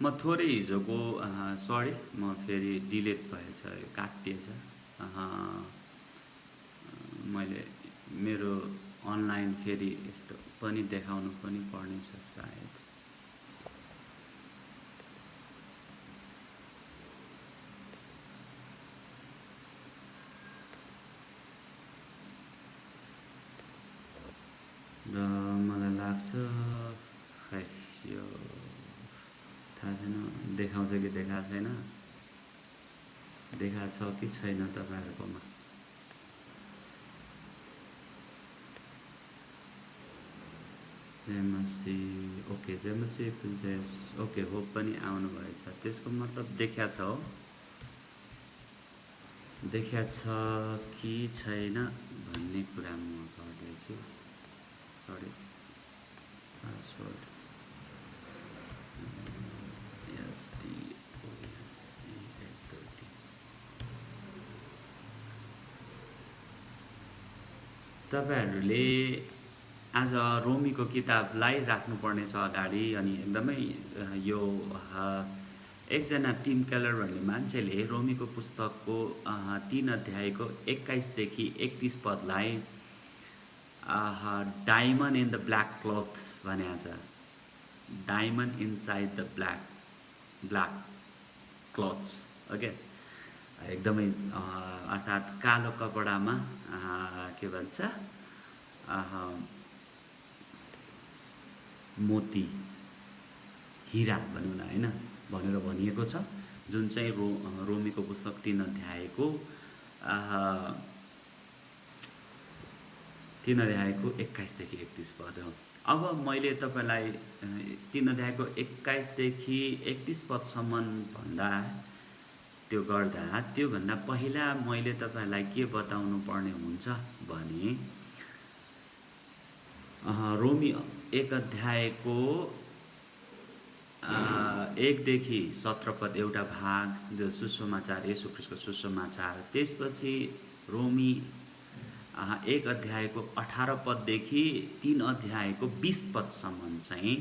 म थोरै हिजोको सरी म फेरि डिलिट भएछ यो काटिएछ। मैले मेरो अनलाइन फेरि यस्तो पनि देखाउनु पनि पर्नेछ सायद। र मलाई लाग्छ खै यो थाहा छैन देखाउँछ कि देखाएको छैन, देखाएको छ कि छैन तपाईँहरूकोमा। जेमसी ओके, जेमसी प्रिन्सेस ओके होप पनि आउनु भएछ। त्यसको मतलब देखिया छ हो, देखिया छ कि छैन भन्ने कुरा म गर्दैछु। सरी पासवर्ड तपाईहरूले आज रोमीको किताबलाई राख्नुपर्नेछ अगाडि। अनि एकदमै यो एकजना टिम केलर भन्ने मान्छेले रोमीको पुस्तकको 3 अध्यायको 21 देखि 31 पदलाई diamond in the black cloth भनेको छ। Diamond inside the black cloths okay, एकदमै अर्थात् कालो कपडामा के भन्छ मोती हिरा भनौँ न होइन भनेर भनिएको छ। जुन चाहिँ रोमीको पुस्तक 3 अध्यायको 21 देखि 31 पद हो। अब मैले तपाईँलाई 3 अध्यायको 21 देखि 31 पदसम्म त्योभन्दा पहिला मैले तपाईँलाई के बताउनु पर्ने हुन्छ भने रोमी 1 अध्यायको 1 देखि 17 पद एउटा भाग जो सुसमाचार येशू ख्रीष्टको सुसमाचार। त्यसपछि रोमी 1 अध्यायको 18 पददेखि 3 अध्यायको 20 पदसम्म चाहिँ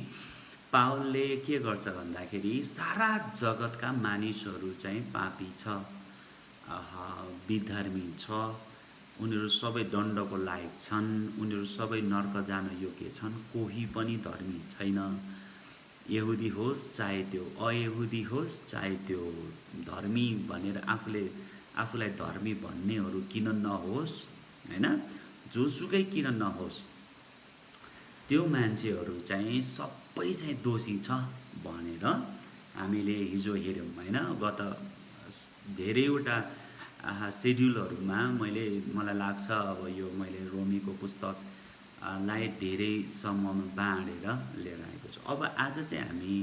पावलले के गर्छ भन्दाखेरि सारा जगतका मानिसहरू चाहिँ पापी छ, विधर्मी छ, उनीहरू सबै दण्डको लायक छन्, उनीहरू सबै नर्क जान योग्य छन्, कोही पनि धर्मी छैन। यहुदी होस् चाहे त्यो अयहुदी होस्, चाहे त्यो धर्मी भनेर आफूलाई धर्मी भन्नेहरू किन नहोस् हैन, जोसुकै किन नहोस्, त्यो मान्छेहरू चाहिँ सबै चाहिँ दोषी छ भनेर हामीले हिजो हेर्यौँ हैन। गत धेरैवटा सेड्युलहरूमा मलाई लाग्छ अब यो मैले रोमीको पुस्तकलाई धेरै समूहमा बाँडेर लिएर आएको छु। अब आज चाहिँ हामी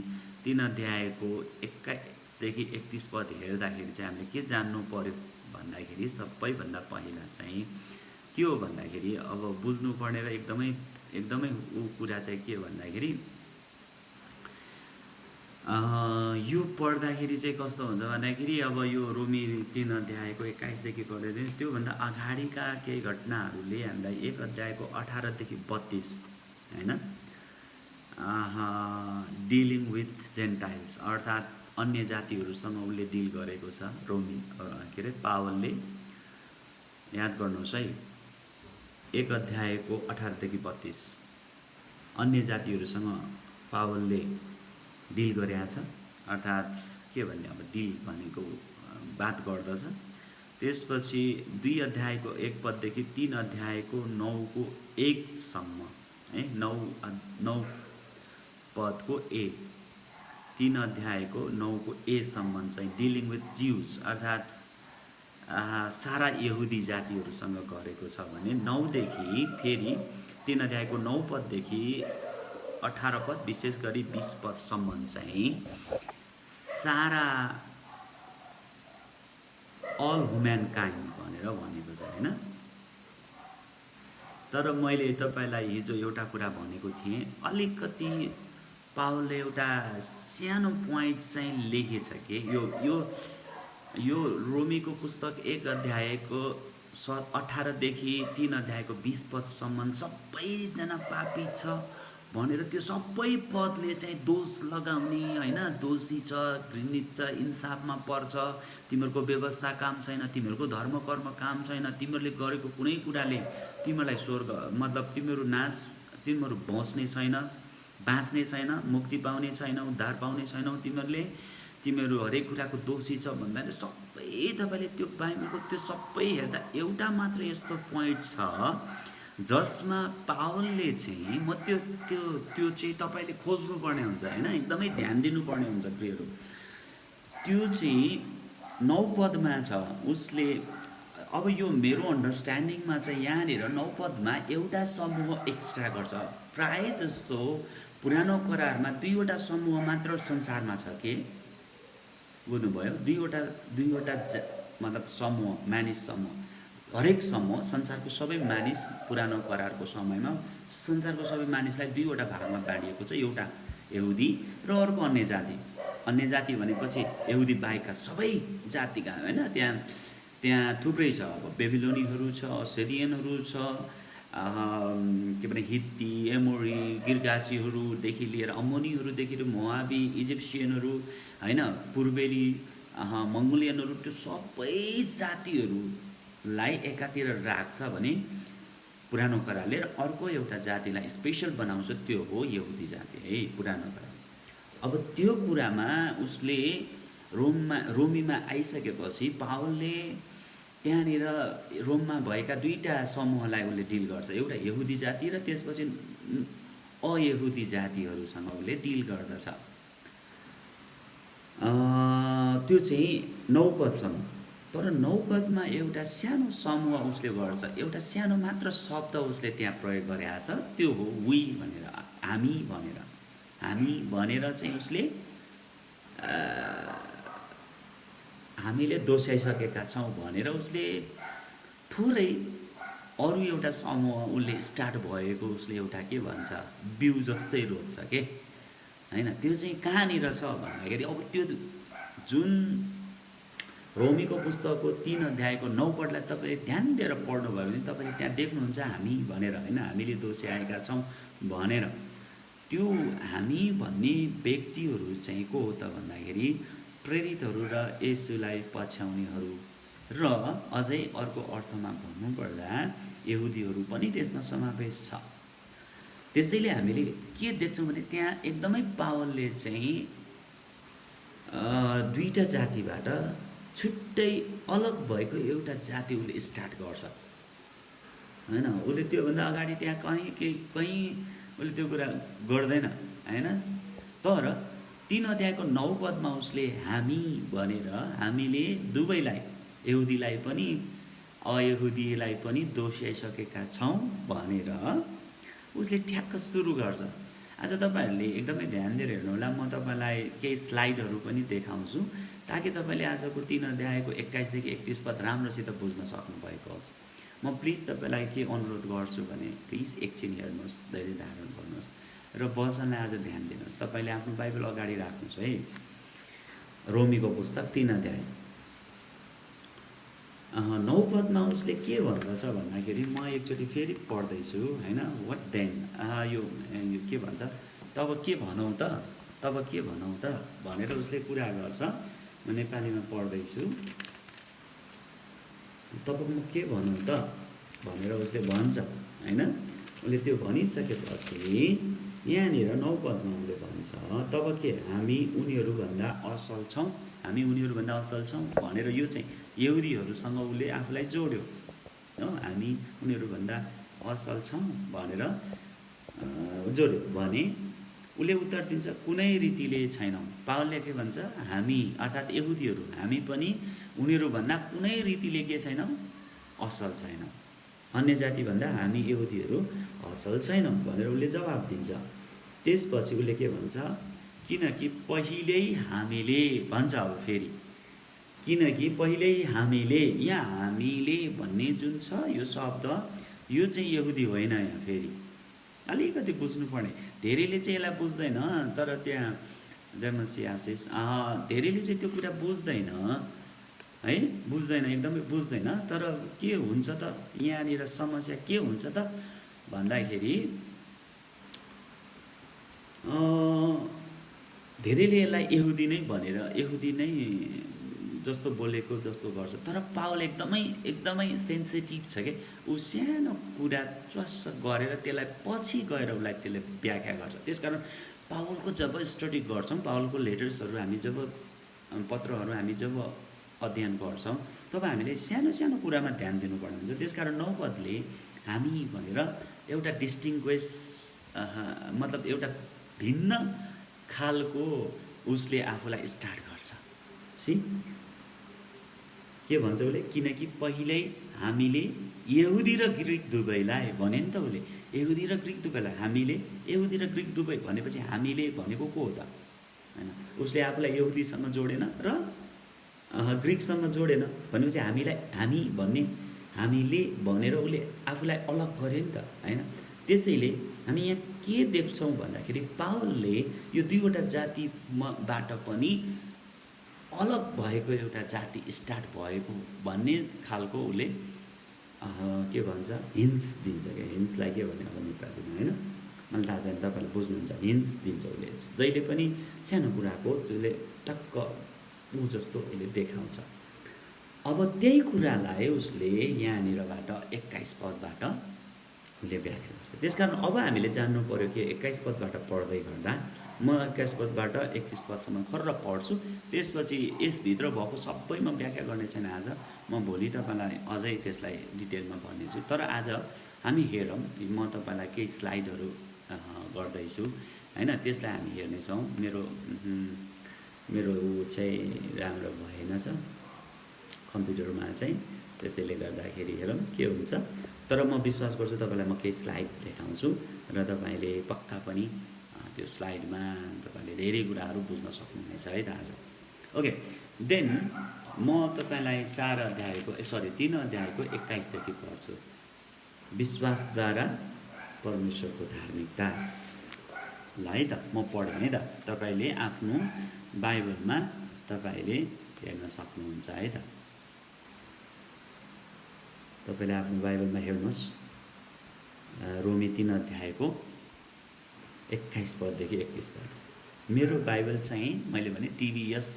3 अध्यायको 21 देखि 31 पद हेर्दाखेरि चाहिँ हामीले के जान्नु पर्यो भन्दाखेरि सबैभन्दा पहिला चाहिँ के हो भन्दाखेरि अब बुझ्नुपर्ने र एकदमै कुरा चाहिँ के भन्दाखेरि यो पढ्दाखेरि चाहिँ कस्तो हुन्छ भन्दाखेरि अब यो रोमी 3 अध्यायको 21 देखि पढ्दै थियो, त्योभन्दा अगाडिका केही घटनाहरूले हामीलाई 1 अध्यायको 18 देखि 32 हैन डिलिङ विथ जेन्टाइल्स अर्थात् अन्य जातिहरूसँग उसले डिल गरेको छ रोमी के अरे पावलले। याद गर्नुहोस् है, 1 अध्यायको 18 देखि 32 अन्य जातिहरूसँग पावलले डिल गरेको छ, अर्थात् के भन्ने अब डिल भनेको बात गर्दछ। त्यसपछि 2 अध्यायको 1 पददेखि 3 अध्यायको 9को 1 सम्म है, 9 पदको ए, 3 अध्यायको 9को ए सम्म चाहिँ डिलिङ विथ ज्युज अर्थात् सारा यहुदी जातिहरूसँग गरेको छ भने 9 देखि फेरि 3 अध्यायको 9 पददेखि 18 पद विशेष गरी 20 पदसम्म चाहिँ सारा अल ह्युम्यान काइन्ड भनेर भनेको छ हैन। तर मैले तपाईलाई हिजो एउटा कुरा भनेको थिएँ, अलिकति पावलले एउटा सानो पोइन्ट चाहिँ लेखेछ कि यो रोमीको पुस्तक 1 अध्यायको 18 देखि 3 अध्यायको 20 पदसम्म सबैजना पापी छ, भनेर त्यो सबै पदले चाहिँ दोष लगाउने होइन, दोषी छ, घृणित छ, इन्साफमा पर्छ, तिमीहरूको व्यवस्था काम छैन, तिमीहरूको धर्म कर्म काम छैन, तिमीहरूले गरेको कुनै कुराले तिमीहरूलाई स्वर्ग मतलब तिमीहरू बस्ने छैन, बाँच्ने छैन, मुक्ति पाउने छैन, उद्धार पाउने छैनौ, तिमीहरू हरेक कुराको दोषी छ भन्दा सबै तपाईँले त्यो बाइबलको त्यो सबै हेर्दा एउटा मात्र यस्तो पोइन्ट छ जसमा पावलले चाहिँ म त्यो त्यो त्यो चाहिँ तपाईँले खोज्नुपर्ने हुन्छ होइन, एकदमै ध्यान दिनुपर्ने हुन्छ प्रियहरू। त्यो चाहिँ 9 पदमा छ। उसले अब यो मेरो अन्डरस्ट्यान्डिङमा चाहिँ यहाँनिर 9 पदमा एउटा समूह एक्स्ट्रा गर्छ। प्राय जस्तो पुरानो करारमा 2वटा समूह मात्र संसारमा छ के, बुझ्नुभयो? दुईवटा मतलब समूह, मानिस समूह, हरेक समूह, संसारको सबै मानिस पुरानो करारको समयमा संसारको सबै मानिसलाई 2वटा भागमा बाँडिएको छ। एउटा यहुदी र अर्को अन्य जाति। अन्य जाति भनेपछि यहुदी बाहेकका सबै जातिका होइन, त्यहाँ थुप्रै छ। अब बेबिलोनीहरू छ, असिरियनहरू छ, के भने हित्ती, एमोरी, गिर्गासीहरूदेखि लिएर अम्मोनीहरूदेखि लिएर मोआबी, इजिप्सियनहरू होइन, पूर्वेली मङ्गोलियनहरू, त्यो सबै जातिहरूलाई एकातिर राख्छ भने पुरानो करारले, र अर्को एउटा जातिलाई स्पेसल बनाउँछ, त्यो हो यहुदी जाति है पुरानो करार। अब त्यो कुरामा उसले रोमीमा आइसकेपछि पावलले त्यहाँनिर रोममा भएका 2टा समूहलाई उसले डिल गर्छ, एउटा यहुदी जाति र त्यसपछि अयहुदी जातिहरूसँग उसले डिल गर्दछ। त्यो चाहिँ 9 पदसम्म। तर 9 पदमा एउटा सानो समूह उसले गर्छ, एउटा सानो मात्र शब्द उसले त्यहाँ प्रयोग गरेको छ, त्यो हो वी भनेर, हामी भनेर चाहिँ उसले हामीले दोषाइसकेका छौँ भनेर उसले थोरै अरू एउटा समूह उसले स्टार्ट भएको उसले एउटा के भन्छ बिउ जस्तै रोप्छ के हैन। त्यो चाहिँ कहाँनिर छ भन्दाखेरि अब त्यो जुन रोमीको पुस्तकको 3 अध्यायको 9 पदलाई तपाईले ध्यान दिएर पढ्नुभयो भने तपाईले त्यहाँ देख्नुहुन्छ हामी भनेर हैन, हामीले दोष्याएका छौँ भनेर। त्यो हामी भन्ने व्यक्तिहरू चाहिँ को हो त भन्दाखेरि प्रेरितहरू र येशूलाई पछ्याउनेहरू, र अझै अर्को अर्थमा भन्नुपर्दा यहुदीहरू पनि त्यसमा समावेश छ। त्यसैले हामीले के देख्छौँ भने त्यहाँ एकदमै पावलले चाहिँ 2टा जातिबाट छुट्टै अलग भएको एउटा जाति उसले स्टार्ट गर्छ हैन। उसले त्योभन्दा अगाडि त्यहाँ कहीँ उसले त्यो कुरा गर्दैन हैन। तर 3 अध्यायको 9 पदमा उसले हामी भनेर हामीले दुवैलाई, यहुदीलाई पनि अयहुदीलाई पनि दोष्याइसकेका छौँ भनेर उसले ठ्याक्क सुरु गर्छ। आज तपाईँहरूले एकदमै ध्यान दिएर हेर्नु होला, म तपाईँलाई केही स्लाइडहरू पनि देखाउँछु ताकि तपाईँले आजको 3 अध्यायको 21 देखि 31 पद राम्रोसित बुझ्न सक्नुभएको होस्। म प्लिज तपाईँलाई के अनुरोध गर्छु भने प्लिज एकछिन हेर्नुहोस्, धैर्य धारण गर्नुहोस् र वचनलाई आज ध्यान दिनुहोस्। तपाईँले आफ्नो बाइबल अगाडि राख्नुहोस् है। रोमीको पुस्तक 3 अध्याय 9 पदमा उसले के भन्दछ भन्दाखेरि म एकचोटि फेरि पढ्दैछु हैन। व्हाट देन, यो के भन्छ, तब के भनौँ त भनेर उसले कुरा गर्छ। म नेपालीमा पढ्दैछु। तब म के भनौँ त भनेर उसले भन्छ हैन। उसले त्यो भनिसकेपछि यहाँनिर 9 पदमा उसले भन्छ तब के हामी उनीहरूभन्दा असल छौँ, हामी उनीहरूभन्दा असल छौँ भनेर यो चाहिँ यहुदीहरूसँग उसले आफूलाई जोड्यो। हामी उनीहरूभन्दा असल छौँ भनेर जोड्यो भने उसले उत्तर दिन्छ कुनै रीतिले छैनौँ। पावलले के भन्छ, हामी अर्थात् यहुदीहरू हामी पनि उनीहरूभन्दा कुनै रीतिले के छैनौँ, असल छैनौँ। अन्य जातिभन्दा हामी यहुदीहरू असल छैनौँ भनेर उसले जवाब दिन्छ। त्यसपछि उसले के भन्छ, किनकि पहिल्यै हामीले भन्छ। अब फेरि किनकि पहिल्यै हामीले, यहाँ हामीले भन्ने जुन छ यो शब्द यो चाहिँ यहुदी होइन। यहाँ फेरि अलिकति बुझ्नुपर्ने, धेरैले चाहिँ यसलाई बुझ्दैन, तर त्यहाँ जमसियासिस धेरैले चाहिँ त्यो कुरा बुझ्दैन है, एकदमै बुझ्दैन। तर के हुन्छ त यहाँनिर समस्या के हुन्छ त भन्दाखेरि धेरैले यसलाई यहुदी नै भनेर यहुदी नै जस्तो बोलेको जस्तो गर्छ, तर पावल एकदमै सेन्सिटिभ छ के। ऊ सानो कुरा च्वास गरेर त्यसलाई पछि गएर उसलाई त्यसले व्याख्या गर्छ। त्यसकारण पावलको जब स्टडी गर्छौँ, पावलको लेटर्सहरू हामी जब पत्रहरू हामी जब अध्ययन गर्छौँ, तब हामीले सानो सानो कुरामा ध्यान दिनुपर्ने हुन्छ। त्यसकारण नौपदले हामी भनेर एउटा डिस्टिङ्ग्विस मतलब एउटा भिन्न खालको उसले आफूलाई स्टार्ट गर्छ। सी के भन्छ उसले, किनकि पहिल्यै हामीले यहुदी र ग्रिक दुवैलाई भने नि त उसले, यहुदी र ग्रिक दुवैलाई हामीले, यहुदी र ग्रिक दुवै भनेपछि हामीले भनेको को हो त, होइन? उसले आफूलाई यहुदीसँग जोडेन र ग्रिकसँग जोडेन भनेपछि हामीलाई हामी भन्ने हामीले भनेर उसले आफूलाई अलग गर्यो नि त, होइन? त्यसैले हामी यहाँ के देख्छौँ भन्दाखेरि पावलले यो दुईवटा जातिबाट पनि अलग भएको एउटा जाति स्टार्ट भएको भन्ने खालको उसले के भन्छ, हिन्स दिन्छ क्या। हिन्सलाई के भने अब नेपालीमा, होइन? मलाई थाहा छैन, तपाईँहरूले बुझ्नुहुन्छ। हिन्स दिन्छ उसले, जहिले पनि सानो कुराको त्यसले टक्क ऊ जस्तो उसले देखाउँछ। अब त्यही कुरालाई उसले यहाँनिरबाट 21 पदबाट उसले व्याख्या गर्छ। त्यसकारण अब हामीले जान्नु पर्यो कि 21 पदबाट पढ्दै गर्दा म 21 पदबाट 31 पदसम्म खर्र पढ्छु, त्यसपछि यसभित्र भएको सबै म व्याख्या गर्ने छैन आज। म भोलि तपाईँलाई अझै त्यसलाई डिटेलमा भन्नेछु। तर आज हामी हेरौँ, म तपाईँलाई केही स्लाइडहरू गर्दैछु, होइन? त्यसलाई हामी हेर्नेछौँ। मेरो ऊ चाहिँ राम्रो भएन छ कम्प्युटरमा चाहिँ, त्यसैले गर्दाखेरि हेरौँ के हुन्छ। तर म विश्वास गर्छु तपाईँलाई म केही स्लाइड देखाउँछु र तपाईँले पक्का पनि त्यो स्लाइडमा तपाईँले धेरै कुराहरू बुझ्न सक्नुहुनेछ है त आज। ओके, देन म तपाईँलाई 3 अध्यायको 21देखि पढ्छु। विश्वासद्वारा परमेश्वरको धार्मिकता। ल है त, म पढेँ है त। तपाईँले आफ्नो बाइबलमा तपाईँले हेर्न सक्नुहुन्छ है त। तपाईँले आफ्नो बाइबलमा हेर्नुहोस्, रोमी 3 अध्यायको 21 पददेखि 31 पद। मेरो बाइबल चाहिँ मैले भने टिभीएस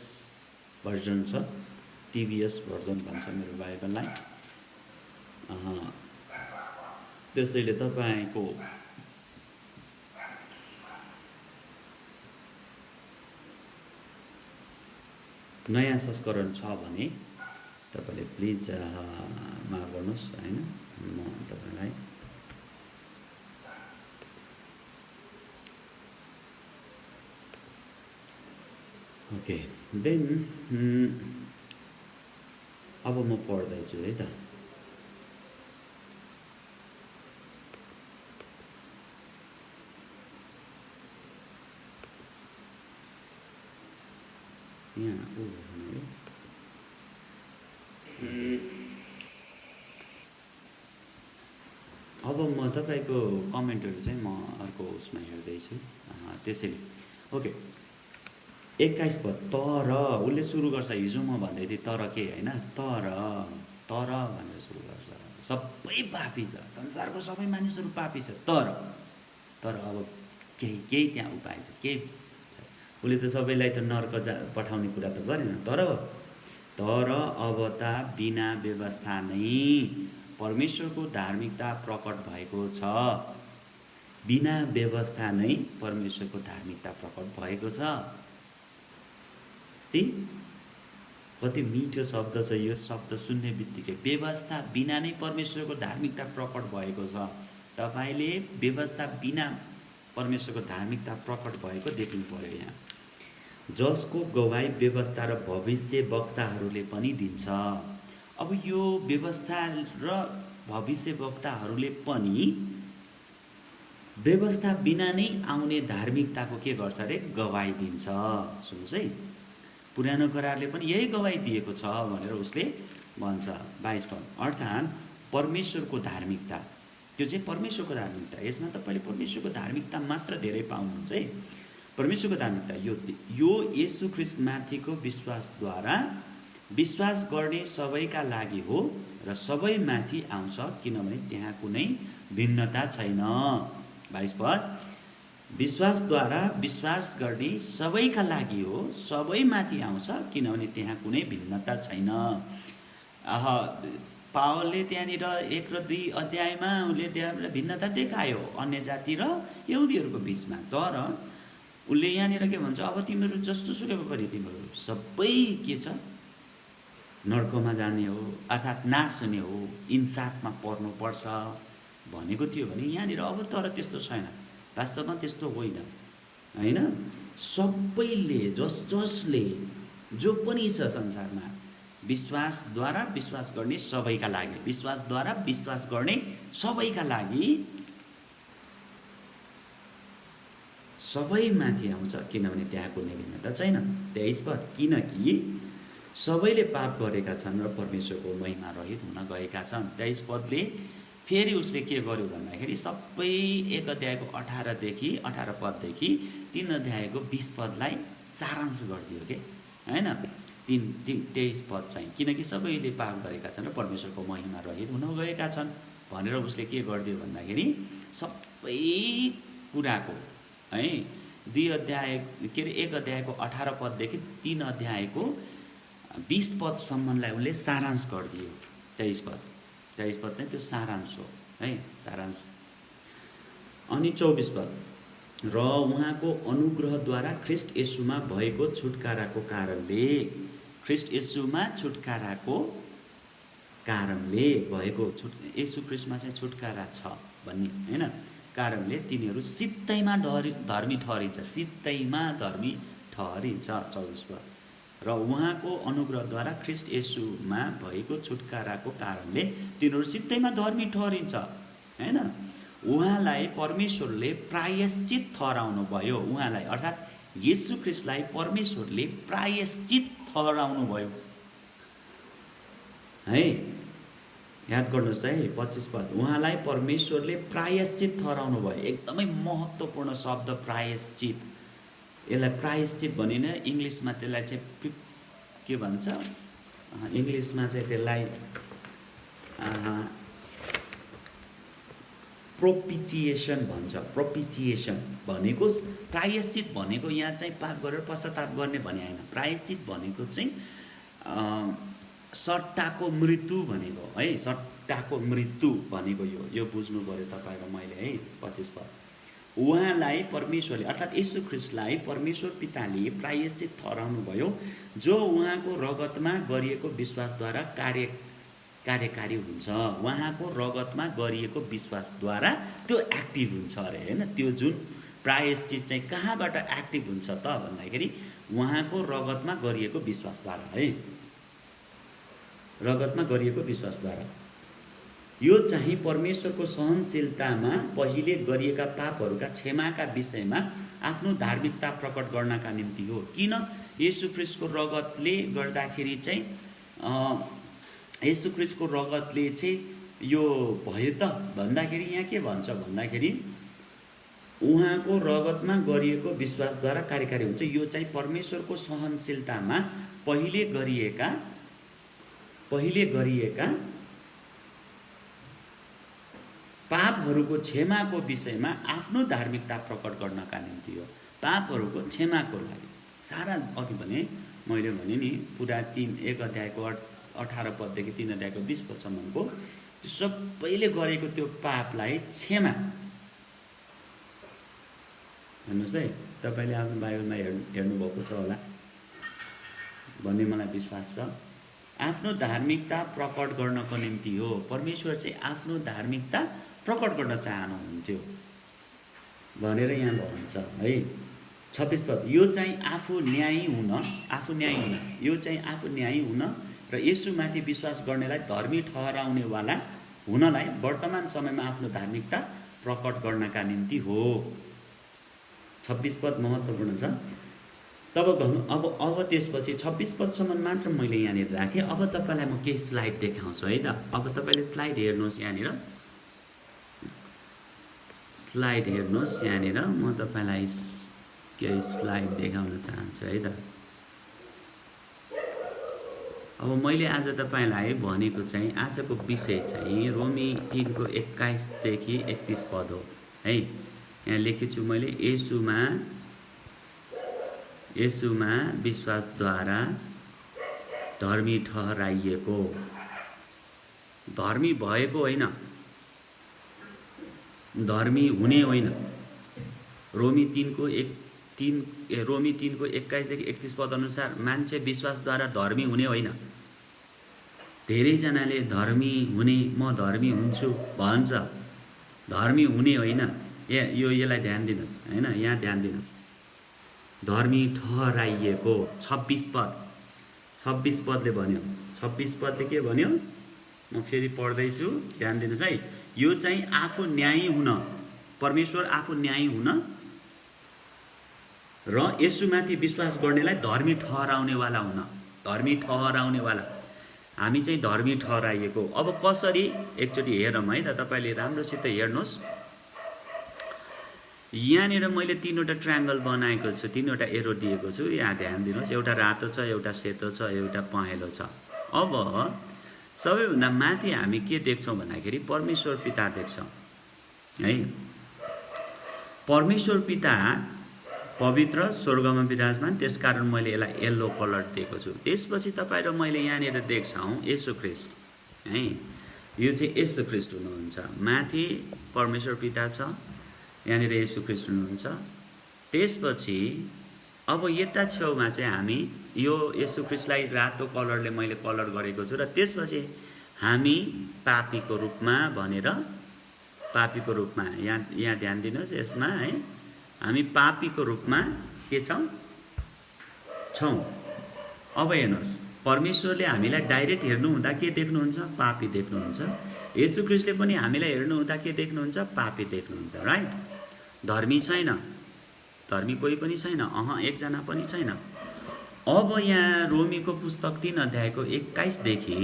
भर्जन छ, टिभीएस भर्जन भन्छ मेरो बाइबललाई। त्यसैले तपाईँको नयाँ संस्करण छ भने तपाईँले प्लिज माफ गर्नुहोस्, होइन? म तपाईँलाई ओके, देन अब म पढ्दैछु है त। यहाँ अब म तपाईँको कमेन्टहरू चाहिँ म अर्को उसमा हेर्दैछु, त्यसैले ओके। 21 पद, तर उसले सुरु गर्छ, हिजो म भन्दै थिएँ तर के, होइन? तर भनेर सुरु गर्छ। सबै पापी छ, संसारको सबै मानिसहरू पापी छ, तर अब केही त्यहाँ उपाय छ, केही छ। उसले त सबैलाई त नर्क पठाउने कुरा त गरेन, तर अब त बिना व्यवस्था नै परमेश्वरको धार्मिकता प्रकट भएको छ। बिना व्यवस्था नै परमेश्वरको धार्मिकता प्रकट भएको छ। सी कति मिठो शब्द छ यो। शब्द सुन्ने बित्तिकै व्यवस्था बिना नै परमेश्वरको धार्मिकता प्रकट भएको छ। तपाईँले व्यवस्था बिना परमेश्वरको धार्मिकता प्रकट भएको देख्नु पर्यो यहाँ, जसको गवाई व्यवस्था र भविष्य वक्ताहरूले पनि दिन्छ। अब यो व्यवस्था र भविष्य वक्ताहरूले पनि व्यवस्था बिना नै आउने धार्मिकताको के गर्छ अरे, गवाई दिन्छ। सुन्नुहोस् है, पुरानो करारले पनि यही गवाई दिएको छ भनेर उसले भन्छ। 22 पद, अर्थात् परमेश्वरको धार्मिकता, त्यो चाहिँ परमेश्वरको धार्मिकता। यसमा तपाईँले परमेश्वरको धार्मिकता मात्र धेरै पाउनुहुन्छ है। परमेश्वरको धार्मिकता यो येशू ख्रीष्टमाथिको विश्वासद्वारा विश्वास गर्ने सबैका लागि हो र सबैमाथि आउँछ, किनभने त्यहाँ कुनै भिन्नता छैन। 22 पद, विश्वासद्वारा विश्वास गर्ने सबैका लागि हो, सबैमाथि आउँछ, किनभने त्यहाँ कुनै भिन्नता छैन। पावलले त्यहाँनिर 1 र 2 अध्यायमा उसले त्यहाँ भिन्नता देखायो अन्य जाति र यहुदीहरूको बिचमा, तर उसले यहाँनिर के भन्छ, अब तिमीहरू जस्तो सुकै गरी तिमीहरू सबै के छ, नर्कमा जाने हो, अर्थात् नाश हुने हो, इन्साफमा पर्नुपर्छ भनेको थियो भने यहाँनिर अब तर त्यस्तो छैन, वास्तवमा त्यस्तो होइन, होइन। सबैले जसले जो पनि छ संसारमा विश्वासद्वारा विश्वास गर्ने सबैका लागि, विश्वासद्वारा विश्वास गर्ने सबैका लागि सबैमाथि आउँछ, किनभने त्यहाँ कुनै भिन्नता छैन। 23 पद, किनकि सबैले पाप गरेका छन् र परमेश्वरको महिमा रहित हुन गएका छन्। 23 पदले फेरि उसले के गर्यो भन्दाखेरि सबै 1 अध्यायको 18 पददेखि 3 अध्यायको 20 पदलाई सारांश गरिदियो के, होइन। 23 पद चाहिँ किनकि सबैले पाप गरेका छन् र परमेश्वरको महिमा रहित हुन गएका छन् भनेर उसले के गरिदियो भन्दाखेरि सबै कुराको, है, 2 अध्याय के अरे 1 अध्यायको 18 पददेखि 3 अध्यायको 20 पदसम्मलाई उसले सारांश गरिदियो। 23 पद चाहिँ त्यो सारांश हो, है, सारांश। अनि 24 पद, र उहाँको अनुग्रहद्वारा ख्रिस्ट येशूमा भएको छुटकाराको कारणले, ख्रिस्ट येशूमा छुटकाराको कारणले भएको येशू ख्रिस्टमा चाहिँ छुटकारा छ भन्ने, होइन, कारणले तिनीहरू सित्तैमा धर्मी ठहरिन्छ, सित्तैमा धर्मी ठहरिन्छ। 24 पद, र उहाँको अनुग्रहद्वारा ख्रिस्ट येशूमा भएको छुटकाराको कारणले तिनीहरू सित्तैमा धर्मी ठहरिन्छ, होइन। उहाँलाई परमेश्वरले प्रायश्चित ठहराउनु भयो, उहाँलाई अर्थात् येशू ख्रिस्टलाई परमेश्वरले प्रायश्चित ठहराउनु भयो, है। याद गर्नुहोस् है, 25 पद, उहाँलाई परमेश्वरले प्रायश्चित ठहराउनु भयो। एकदमै महत्त्वपूर्ण शब्द प्रायश्चित। यसलाई प्रायश्चित भनिन, इङ्ग्लिसमा त्यसलाई चाहिँ के भन्छ, इङ्ग्लिसमा चाहिँ त्यसलाई प्रोपिचिएसन भन्छ। प्रोपिचिएसन भनेको, प्रायश्चित भनेको यहाँ चाहिँ पाप गरेर पश्चाताप गर्ने भने होइन, प्रायश्चित भनेको चाहिँ सट्टाको मृत्यु भनेको, है, सट्टाको मृत्यु भनेको यो बुझ्नु पर्यो तपाईँ र मैले, है। 25 पद, उहाँलाई परमेश्वरले अर्थात् येशू ख्रिस्टलाई परमेश्वर पिताले प्रायश्चित ठहराउनु भयो, जो उहाँको रगतमा गरिएको विश्वासद्वारा कार्यकारी हुन्छ। उहाँको रगतमा गरिएको विश्वासद्वारा त्यो एक्टिभ हुन्छ अरे, होइन। त्यो जुन प्रायश्चित चाहिँ कहाँबाट एक्टिभ हुन्छ त भन्दाखेरि उहाँको रगतमा गरिएको विश्वासद्वारा, है, रगतमा गरिएको विश्वासद्वारा। यो चाहिँ परमेश्वरको सहनशीलतामा पहिले गरिएका पापहरूका क्षमाका विषयमा आफ्नो धार्मिकता प्रकट गर्नका निम्ति हो। किन येशू ख्रिस्टको रगतले गर्दाखेरि चाहिँ येशू ख्रिस्टको रगतले चाहिँ यो भयो त भन्दाखेरि यहाँ के भन्छ भन्दाखेरि उहाँको रगतमा गरिएको विश्वासद्वारा कार्यकारी हुन्छ। यो चाहिँ परमेश्वरको सहनशीलतामा पहिले गरिएका पापहरूको क्षमाको विषयमा आफ्नो धार्मिकता प्रकट गर्नका निम्ति हो। पापहरूको क्षमाको लागि। सारा अघि भने मैले भने नि पुरा 1 अध्यायको 18 पददेखि 3 अध्यायको 20 पदसम्मको सबैले गरेको त्यो पापलाई क्षमा। हेर्नुहोस् है, तपाईँले आफ्नो बाइबलमा हेर्नुभएको छ होला भन्ने मलाई विश्वास छ। आफ्नो धार्मिकता प्रकट गर्नको निम्ति हो। परमेश्वर चाहिँ आफ्नो धार्मिकता प्रकट गर्न चाहनुहुन्थ्यो भनेर यहाँ भन्छ, है। 26 पद, यो चाहिँ आफू न्यायी हुन र येशूमाथि विश्वास गर्नेलाई धर्मी ठहराउनेवाला हुनलाई वर्तमान समयमा आफ्नो धार्मिकता प्रकट गर्नका निम्ति हो। 26 पद महत्त्वपूर्ण छ। तब अब त्यसपछि 26 पदसम्म मात्र मैले यहाँनिर राखेँ। अब तपाईँलाई म केही स्लाइड देखाउँछु, है त। अब तपाईँले स्लाइड हेर्नुहोस्, यहाँनिर म तपाईँलाई केही स्लाइड देखाउन चाहन्छु, है त। अब मैले आज तपाईँलाई भनेको चाहिँ आजको विषय चाहिँ रोमी 3 को 21 देखि 31 पद हो, है। यहाँ लेखेछु मैले, येशूमा विश्वासद्वारा धर्मी ठहराइएको, धर्मी भएको होइन, धर्मी हुने होइन। रोमी 3:21 देखि 31 पद अनुसार मान्छे विश्वासद्वारा धर्मी हुने होइन। धेरैजनाले धर्मी हुने, म धर्मी हुन्छु भन्छ, धर्मी हुने होइन। यसलाई ध्यान दिनुहोस् हैन, यहाँ ध्यान दिनुहोस्। धर्मी ठहराइएको 26 पदले भन्यो। 26 पदले के भन्यो, म फेरि पढ्दैछु, ध्यान दिनुहोस् है। यो चाहिँ आफू न्यायी हुन, परमेश्वर आफू न्यायी हुन र यसुमाथि विश्वास गर्नेलाई धर्मी ठहराउनेवाला हुन, धर्मी ठहराउनेवाला। हामी चाहिँ धर्मी ठहराइएको। अब कसरी, एकचोटि हेरौँ है त, तपाईँले राम्रोसित हेर्नुहोस्। यहाँनिर मैले 3वटा ट्रायङ्गल बनाएको छु, 3वटा एरो दिएको छु, यहाँ ध्यान दिनुहोस्। एउटा रातो छ, एउटा सेतो छ, एउटा पहेँलो छ। अब सबैभन्दा माथि हामी के देख्छौँ भन्दाखेरि परमेश्वर पिता देख्छौँ है। परमेश्वर पिता पवित्र स्वर्गमा विराजमान, त्यसकारण मैले यसलाई येल्लो कलर दिएको छु। त्यसपछि तपाईँ र मैले यहाँनिर देख्छौँ येशू ख्रीष्ट है। यो चाहिँ येशू ख्रीष्ट हुनुहुन्छ। माथि परमेश्वर पिता छ, यहाँनिर येशू ख्रीष्ट हुनुहुन्छ। त्यसपछि अब यता छेउमा चाहिँ हामी यो येशू ख्रीष्टलाई रातो कलरले मैले कलर गरेको छु, र त्यसपछि हामी पापीको रूपमा भनेर, पापीको रूपमा यहाँ ध्यान दिनुहोस् यसमा है। हामी पापीको रूपमा के छौँ? अब हेर्नुहोस्, परमेश्वरले हामीलाई डाइरेक्ट हेर्नुहुँदा के देख्नुहुन्छ? पापी देख्नुहुन्छ। येशू ख्रीष्टले पनि हामीलाई हेर्नुहुँदा के देख्नुहुन्छ? पापी देख्नुहुन्छ, राइट? धर्मी छैन, धर्मी कोही पनि छैन, एकजना पनि छैन। अब यहाँ रोमीको पुस्तक 3 अध्यायको 21 देखि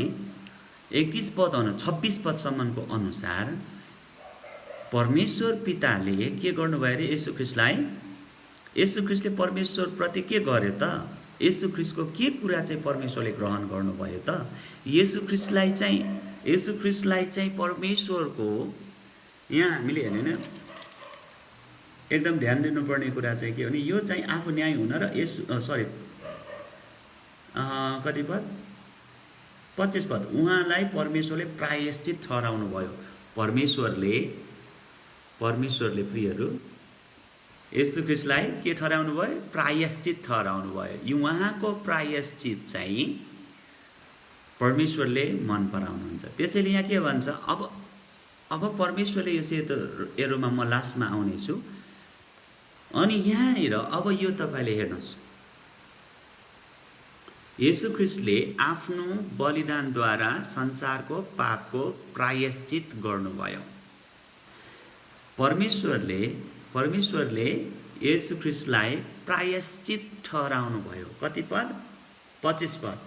31 पद 26 पदसम्मको अनुसार परमेश्वर पिताले के गर्नुभयो अरे येशू ख्रीष्टलाई? येशू ख्रीष्टले परमेश्वर प्रति के गर्यो त? येशू ख्रीष्टको के कुरा चाहिँ परमेश्वरले ग्रहण गर्नुभयो त? येशू ख्रीष्टलाई चाहिँ परमेश्वरको, यहाँ हामीले हेर्ने न, एकदम ध्यान दिनुपर्ने कुरा चाहिँ के भने, यो चाहिँ आफू न्याय हुन र कति पद? 25 पद। उहाँलाई परमेश्वरले प्रायश्चित ठहराउनु भयो। परमेश्वरले प्रियहरू येशू ख्रीष्टलाई के ठहराउनु भयो? प्रायश्चित ठहराउनु भयो। उहाँको प्रायश्चित चाहिँ परमेश्वरले मन पराउनुहुन्छ। त्यसैले यहाँ के भन्छ, अब परमेश्वरले यो सेतो एरोमा म लास्टमा आउनेछु। अनि यहाँनिर अब यो तपाईँले हेर्नुहोस्, येशू ख्रीष्टले आफ्नो बलिदानद्वारा संसारको पापको प्रायश्चित गर्नुभयो। परमेश्वरले येशू ख्रीष्टलाई प्रायश्चित ठहराउनु भयो। कति पद? 25 पद।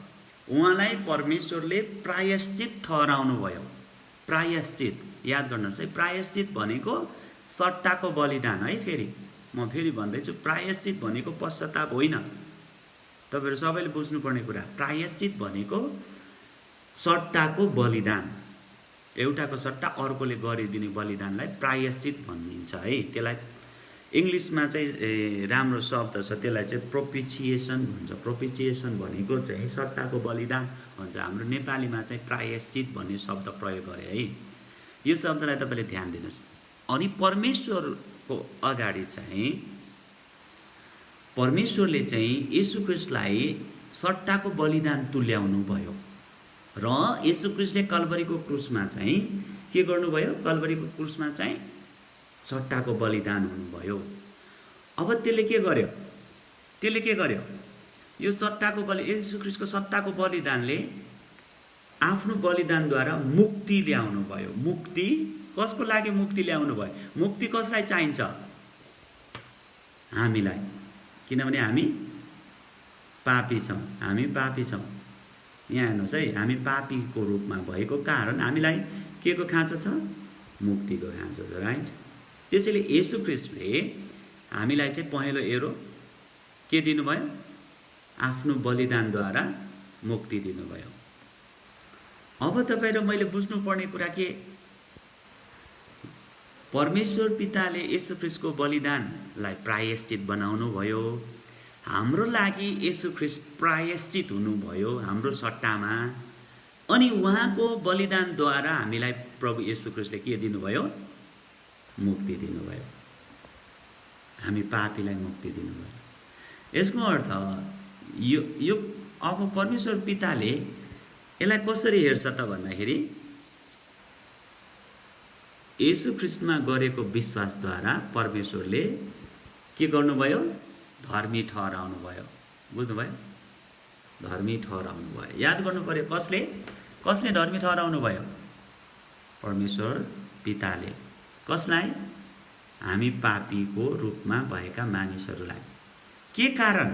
उहाँलाई परमेश्वरले प्रायश्चित ठहराउनु भयो। प्रायश्चित याद गर्नुहोस् है, प्रायश्चित भनेको सट्टाको बलिदान है। म फेरि भन्दैछु, प्रायश्चित भनेको पश्चाताप होइन। तपाईहरु सबैले बुझ्नुपर्ने कुरा, प्रायश्चित भनेको सट्टाको बलिदान, एउटाको सट्टा अर्कोले गरिदिने बलिदानलाई प्रायश्चित भनिन्छ है। त्यसलाई इंग्लिशमा चाहिँ राम्रो शब्द छ, त्यसलाई चाहिँ प्रोपिसिएसन भन्छ। प्रोपिसिएसन भनेको चाहिँ सट्टाको बलिदान भन्छ। हाम्रो नेपालीमा चाहिँ प्रायश्चित भन्ने शब्द प्रयोग गरे है। यो शब्दलाई तपाईले ध्यान दिनुस्। अनि परमेश्वरको अगाडि चाहिँ परमेश्वरले चाहिँ येशू ख्रीष्टलाई सट्टाको बलिदान तुल्याउनु भयो र येशू ख्रीष्टले कल्भरीको क्रुसमा चाहिँ के गर्नुभयो? कल्भरीको क्रुसमा चाहिँ सट्टाको बलिदान हुनुभयो। अब त्यसले के गर्यो? यो सट्टाको येशू ख्रीष्टको सट्टाको बलिदानले आफ्नो बलिदानद्वारा मुक्ति ल्याउनु भयो। मुक्ति कसको लागि मुक्ति ल्याउनु भयो? मुक्ति कसलाई चाहिन्छ? हामीलाई, किनभने हामी पापी छौँ। यहाँ हेर्नुहोस् है, हामी पापीको रूपमा भएको कारण हामीलाई के को खाँचो छ? मुक्तिको खाँचो छ, राइट? त्यसैले येशू ख्रीष्टले हामीलाई चाहिँ पहेँलो एरो के दिनुभयो? आफ्नो बलिदानद्वारा मुक्ति दिनुभयो। अब तपाईँ र मैले बुझ्नुपर्ने कुरा के? परमेश्वर पिताले येशू ख्रीष्टको बलिदानलाई प्रायश्चित बनाउनु भयो। हाम्रो लागि येशू ख्रीष्ट प्रायश्चित हुनुभयो हाम्रो सट्टामा। अनि उहाँको बलिदानद्वारा हामीलाई प्रभु येशू ख्रीष्टले के दिनुभयो? मुक्ति दिनुभयो। हामी पापीलाई मुक्ति दिनुभयो। यसको अर्थ यो अब परमेश्वर पिताले यसलाई कसरी हेर्छ त भन्दाखेरि येशू ख्रीष्टमा गरेको विश्वासद्वारा परमेश्वरले के गर्नुभयो? धर्मी ठहराउनु भयो। बुझ्नुभयो? धर्मी ठहराउनु भयो। याद गर्नु पर्यो, कसले धर्मी ठहराउनु भयो? परमेश्वर पिताले। कसलाई? हामी पापीको रूपमा भएका मानिसहरूलाई। के कारण?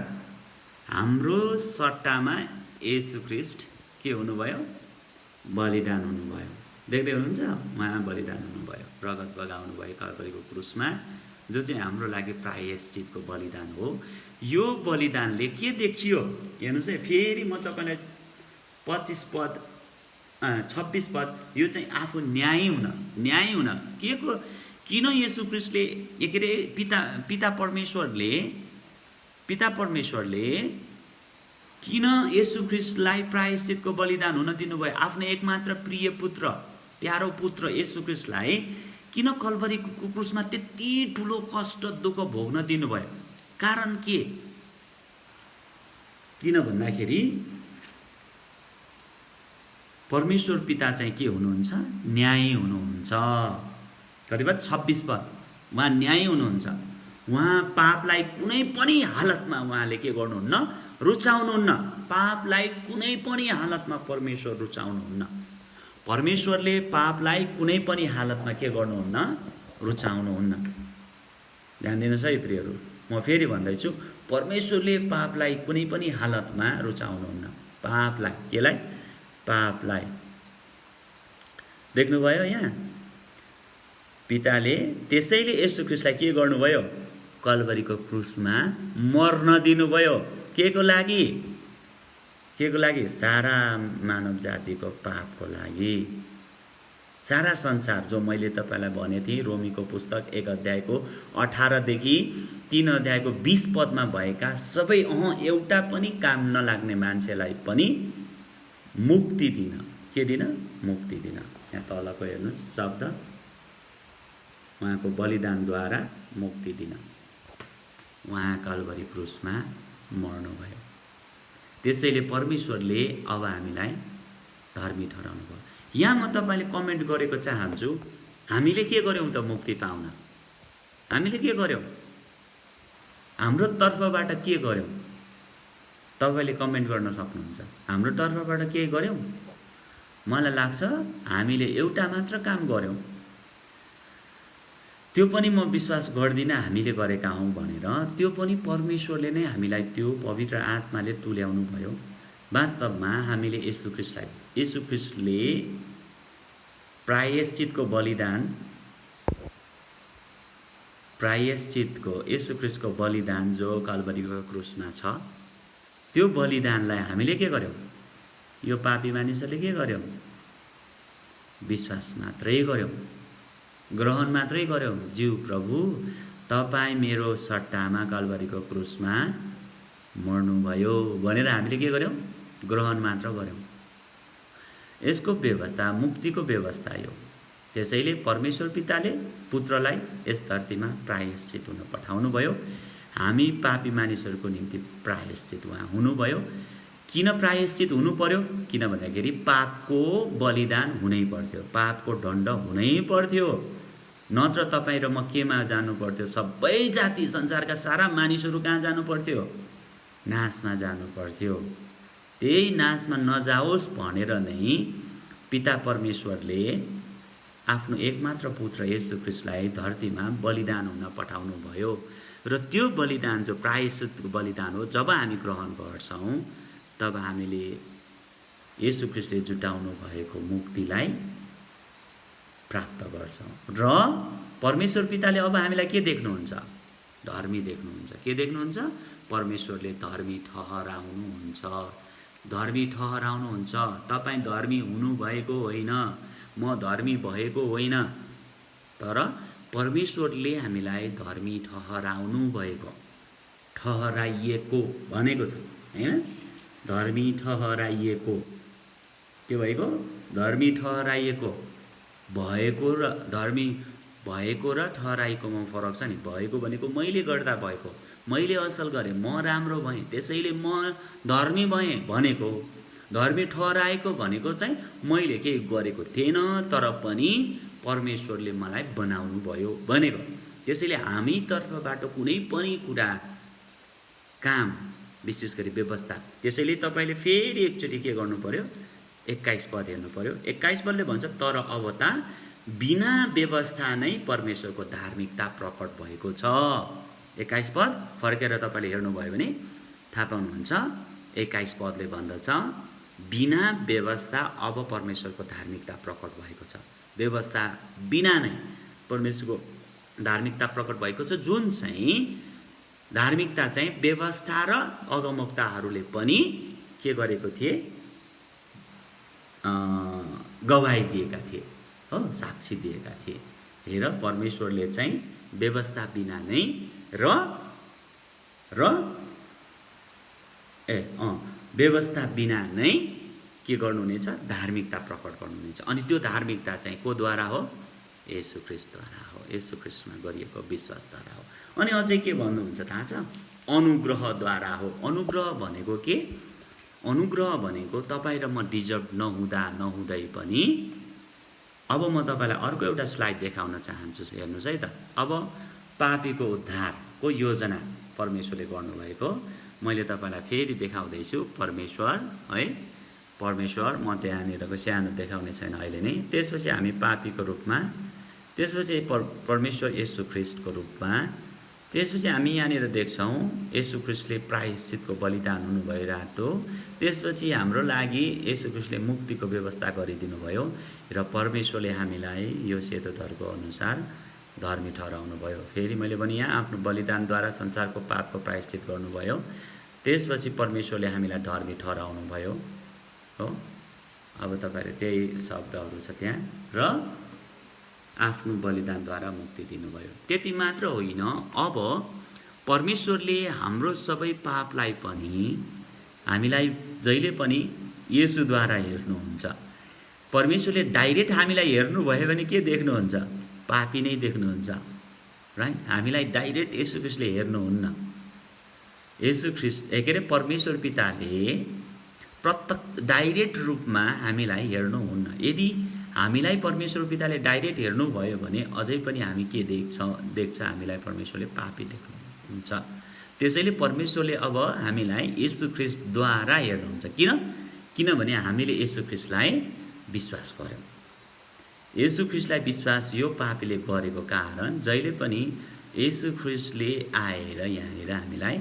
हाम्रो सट्टामा येशू ख्रीष्ट के हुनुभयो? बलिदान हुनुभयो। देख्दै हुनुहुन्छ? उहाँ बलिदान हुनुभयो, रगत बगाउनु भयो कल्भरीको क्रुसमा, जो चाहिँ हाम्रो लागि प्रायश्चितको बलिदान हो। यो बलिदानले के देखियो हेर्नुहोस् है। फेरि म तपाईँलाई 26 पद यो चाहिँ आफू न्यायी हुन के को किन येशू ख्रीष्टले के अरे पिता परमेश्वरले किन येशू ख्रीष्टलाई प्रायश्चितको बलिदान हुन दिनुभयो? आफ्नो एकमात्र प्रिय पुत्र, प्यारो पुत्र येशू ख्रीष्टलाई किन कल्भरीको क्रुसमा त्यति ठुलो कष्ट दुःख भोग्न दिनुभयो? कारण के? किन भन्दाखेरि परमेश्वर पिता चाहिँ के हुनुहुन्छ? न्यायी हुनुहुन्छ। कति पद? 26 पद। उहाँ न्यायी हुनुहुन्छ। उहाँ पापलाई कुनै पनि हालतमा उहाँले के गर्नुहुन्न? रुचाउनुहुन्न। पापलाई कुनै पनि हालतमा परमेश्वर रुचाउनुहुन्न। परमेश्वरले पापलाई कुनै पनि हालतमा के गर्नुहुन्न? रुचाउनुहुन्न। ध्यान दिनुहोस् है प्रियहरू, म फेरि भन्दैछु, परमेश्वरले पापलाई कुनै पनि हालतमा रुचाउनुहुन्न। पापलाई, केलाई? पापलाई। देख्नुभयो यहाँ? पिताले त्यसैले येशू ख्रीष्टलाई के गर्नुभयो? कल्भरीको क्रुसमा मर्न दिनुभयो। के को लागि? सारा मानव जातिको पापको लागि। सारा संसार, जो मैले तपाईँलाई भने थिएँ रोमीको पुस्तक 1 अध्यायको 18 देखि 3 अध्यायको 20 पदमा भएका सबै एउटा पनि काम नलाग्ने मान्छेलाई पनि मुक्ति दिन। के दिन? मुक्ति दिन। यहाँ तलको हेर्नुहोस् शब्द, उहाँको बलिदानद्वारा मुक्ति दिन। उहाँ कल्भरी क्रुसमा मर्नुभयो। त्यसैले परमेश्वरले अब हामीलाई धर्मी ठहराउनु भयो। यहाँ म तपाईँले कमेन्ट गरेको चाहन्छु, हामीले के गर्यौँ त मुक्ति पाउन? हामीले के गर्यौँ? हाम्रो तर्फबाट के गर्यौँ? तपाईँले कमेन्ट गर्न सक्नुहुन्छ। हाम्रो तर्फबाट के गर्यौँ? मलाई लाग्छ हामीले एउटा मात्र काम गर्यौँ। त्यो पनि म विश्वास गर्दिनँ हामीले गरेका हौँ भनेर। त्यो पनि परमेश्वरले नै हामीलाई त्यो पवित्र आत्माले तुल्याउनु भयो। वास्तवमा हामीले येशू ख्रीष्टले प्रायश्चितको येशू ख्रीष्टको बलिदान जो कल्भरीको क्रुसमा छ, त्यो बलिदानलाई हामीले के गर्यौँ? यो पापी मानिसहरूले के गर्यौँ? विश्वास मात्रै गर्यौँ, ग्रहण मात्रै गर्यौँ। ज्यू प्रभु, तपाईँ मेरो सट्टामा कल्भरीको क्रुसमा मर्नुभयो भनेर हामीले के गर्यौँ? ग्रहण मात्र गर्यौँ। यसको व्यवस्था, मुक्तिको व्यवस्था यो। त्यसैले परमेश्वर पिताले पुत्रलाई यस धरतीमा प्रायश्चित हुन पठाउनु भयो। हामी पापी मानिसहरूको निम्ति प्रायश्चित उहाँ हुनुभयो। किन प्रायश्चित हुनु पर्यो? किन भन्दाखेरि पापको बलिदान हुनै पर्थ्यो, पापको दण्ड हुनै पर्थ्यो। नत्र तपाईँ र म केमा जानु पर्थ्यो? सबै जाति, संसारका सारा मानिसहरू कहाँ जानु पर्थ्यो? नाशमा जानु पर्थ्यो। त्यही नाशमा नजाओस् भनेर नै पिता परमेश्वरले आफ्नो एकमात्र पुत्र येशू ख्रीष्टलाई धरतीमा बलिदान हुन पठाउनु भयो। र त्यो बलिदान जो प्रायश्चितको बलिदान हो, जब हामी ग्रहण गर्छौँ तब हामीले येशू ख्रीष्टले जुटाउनु भएको मुक्तिलाई प्राप्त गर्छौँ। र परमेश्वर पिताले अब हामीलाई के देख्नुहुन्छ? धर्मी देख्नुहुन्छ। के देख्नुहुन्छ? परमेश्वरले धर्मी ठहराउनुहुन्छ। धर्मी ठहराउनुहुन्छ। तपाईँ धर्मी हुनुभएको होइन, म धर्मी भएको होइन, तर परमेश्वरले हामीलाई धर्मी ठहराउनु भएको, ठहराइएको भनेको छ हैन। धर्मी ठहराइएको के भएको? धर्मी ठहराइएको भएको र धर्मी भएको र ठहराइएकोमा फरक छ नि। भएको भनेको मैले गर्दा भएको, मैले असल गरेँ, म राम्रो भएँ, त्यसैले म धर्मी भएँ भनेको। धर्मी ठहराएको भनेको चाहिँ मैले केही गरेको थिएन तर पनि परमेश्वरले मलाई बनाउनु भयो भनेको। त्यसैले हामी तर्फबाट कुनै पनि कुरा, काम, विशेष गरी व्यवस्था, त्यसैले तपाईले फेरि एकचोटि के गर्नु पर्यो? 21 पद हेर्नु पर्यो। 21 पदले भन्छ तर अब त बिना व्यवस्था नै परमेश्वरको धार्मिकता प्रकट भएको छ। 21 पद फर्केर तपाईले हेर्नुभयो भने थाहा पाउनुहुन्छ। 21 पदले भन्दछ बिना व्यवस्था अब परमेश्वरको धार्मिकता प्रकट भएको छ। व्यवस्था बिना नै परमेश्वरको धार्मिकता प्रकट भएको छ, जुन चाहिँ धार्मिकता चाहिँ व्यवस्था र अगमवक्ताहरूले पनि के गरेको थिए? गवाही दिएका थिए, हो, साक्षी दिएका थिए। हेर, परमेश्वरले चाहिँ व्यवस्था बिना नै व्यवस्था बिना नै के गर्नुहुनेछ? धार्मिकता प्रकट गर्नुहुनेछ। अनि त्यो धार्मिकता चाहिँ को द्वारा हो? येशू ख्रीष्टद्वारा हो, येशू ख्रीष्टमा गरिएको विश्वासद्वारा हो। अनि अझै के भन्नुहुन्छ थाहा छ? अनुग्रहद्वारा हो। अनुग्रह भनेको के? अनुग्रह भनेको तपाईँ र म डिजर्भ नहुँदै पनि, अब म तपाईँलाई अर्को एउटा स्लाइड देखाउन चाहन्छु, हेर्नुहोस् है त। अब पापीको उद्धारको योजना परमेश्वरले गर्नुभएको मैले तपाईँलाई फेरि देखाउँदैछु। परमेश्वर है, परमेश्वर, म त्यहाँनिरको सानो देखाउने छैन अहिले नै। त्यसपछि हामी पापीको रूपमा, त्यसपछि परमेश्वर येशू ख्रीष्टको रूपमा, त्यसपछि हामी यहाँनिर देख्छौँ येशू ख्रीष्टले प्रायश्चितको बलिदान हुनुभइरहेको। त्यसपछि हाम्रो लागि येशू ख्रीष्टले मुक्तिको व्यवस्था गरिदिनु भयो र परमेश्वरले हामीलाई यो सेतो दरको अनुसार धर्मी ठहराउनु भयो। फेरि मैले भने यहाँ आफ्नो बलिदानद्वारा संसारको पापको प्रायश्चित गर्नुभयो। त्यसपछि परमेश्वरले हामीलाई धर्मी ठहराउनु भयो, हो। अब तपाईँले त्यही शब्दहरू छ त्यहाँ, र आफ्नो बलिदानद्वारा मुक्ति दिनुभयो। त्यति मात्र होइन, अब परमेश्वरले हाम्रो सबै पापलाई पनि हामीलाई जहिले पनि येशूद्वारा हेर्नुहुन्छ। परमेश्वरले डाइरेक्ट हामीलाई हेर्नुभयो भने के देख्नुहुन्छ? पापी नै देख्नुहुन्छ, राइट। हामीलाई डाइरेक्ट येशू ख्रीष्टले हेर्नुहुन्न। येशू ख्रीष्ट के अरे परमेश्वर पिताले प्रत्यक्ष डाइरेक्ट रूपमा हामीलाई हेर्नुहुन्न। यदि हामीलाई परमेश्वर पिताले डाइरेक्ट हेर्नुभयो भने अझै पनि हामी के देख्छ? हामीलाई परमेश्वरले पापी देख्नुहुन्छ। त्यसैले परमेश्वरले अब हामीलाई येशू ख्रीष्टद्वारा हेर्नुहुन्छ। किनभने हामीले येशू ख्रीष्टलाई विश्वास गर्यौँ। येशू ख्रीष्टलाई विश्वास यो पापीले गरेको कारण जहिले पनि येशू ख्रीष्टले आएर यहाँनिर हामीलाई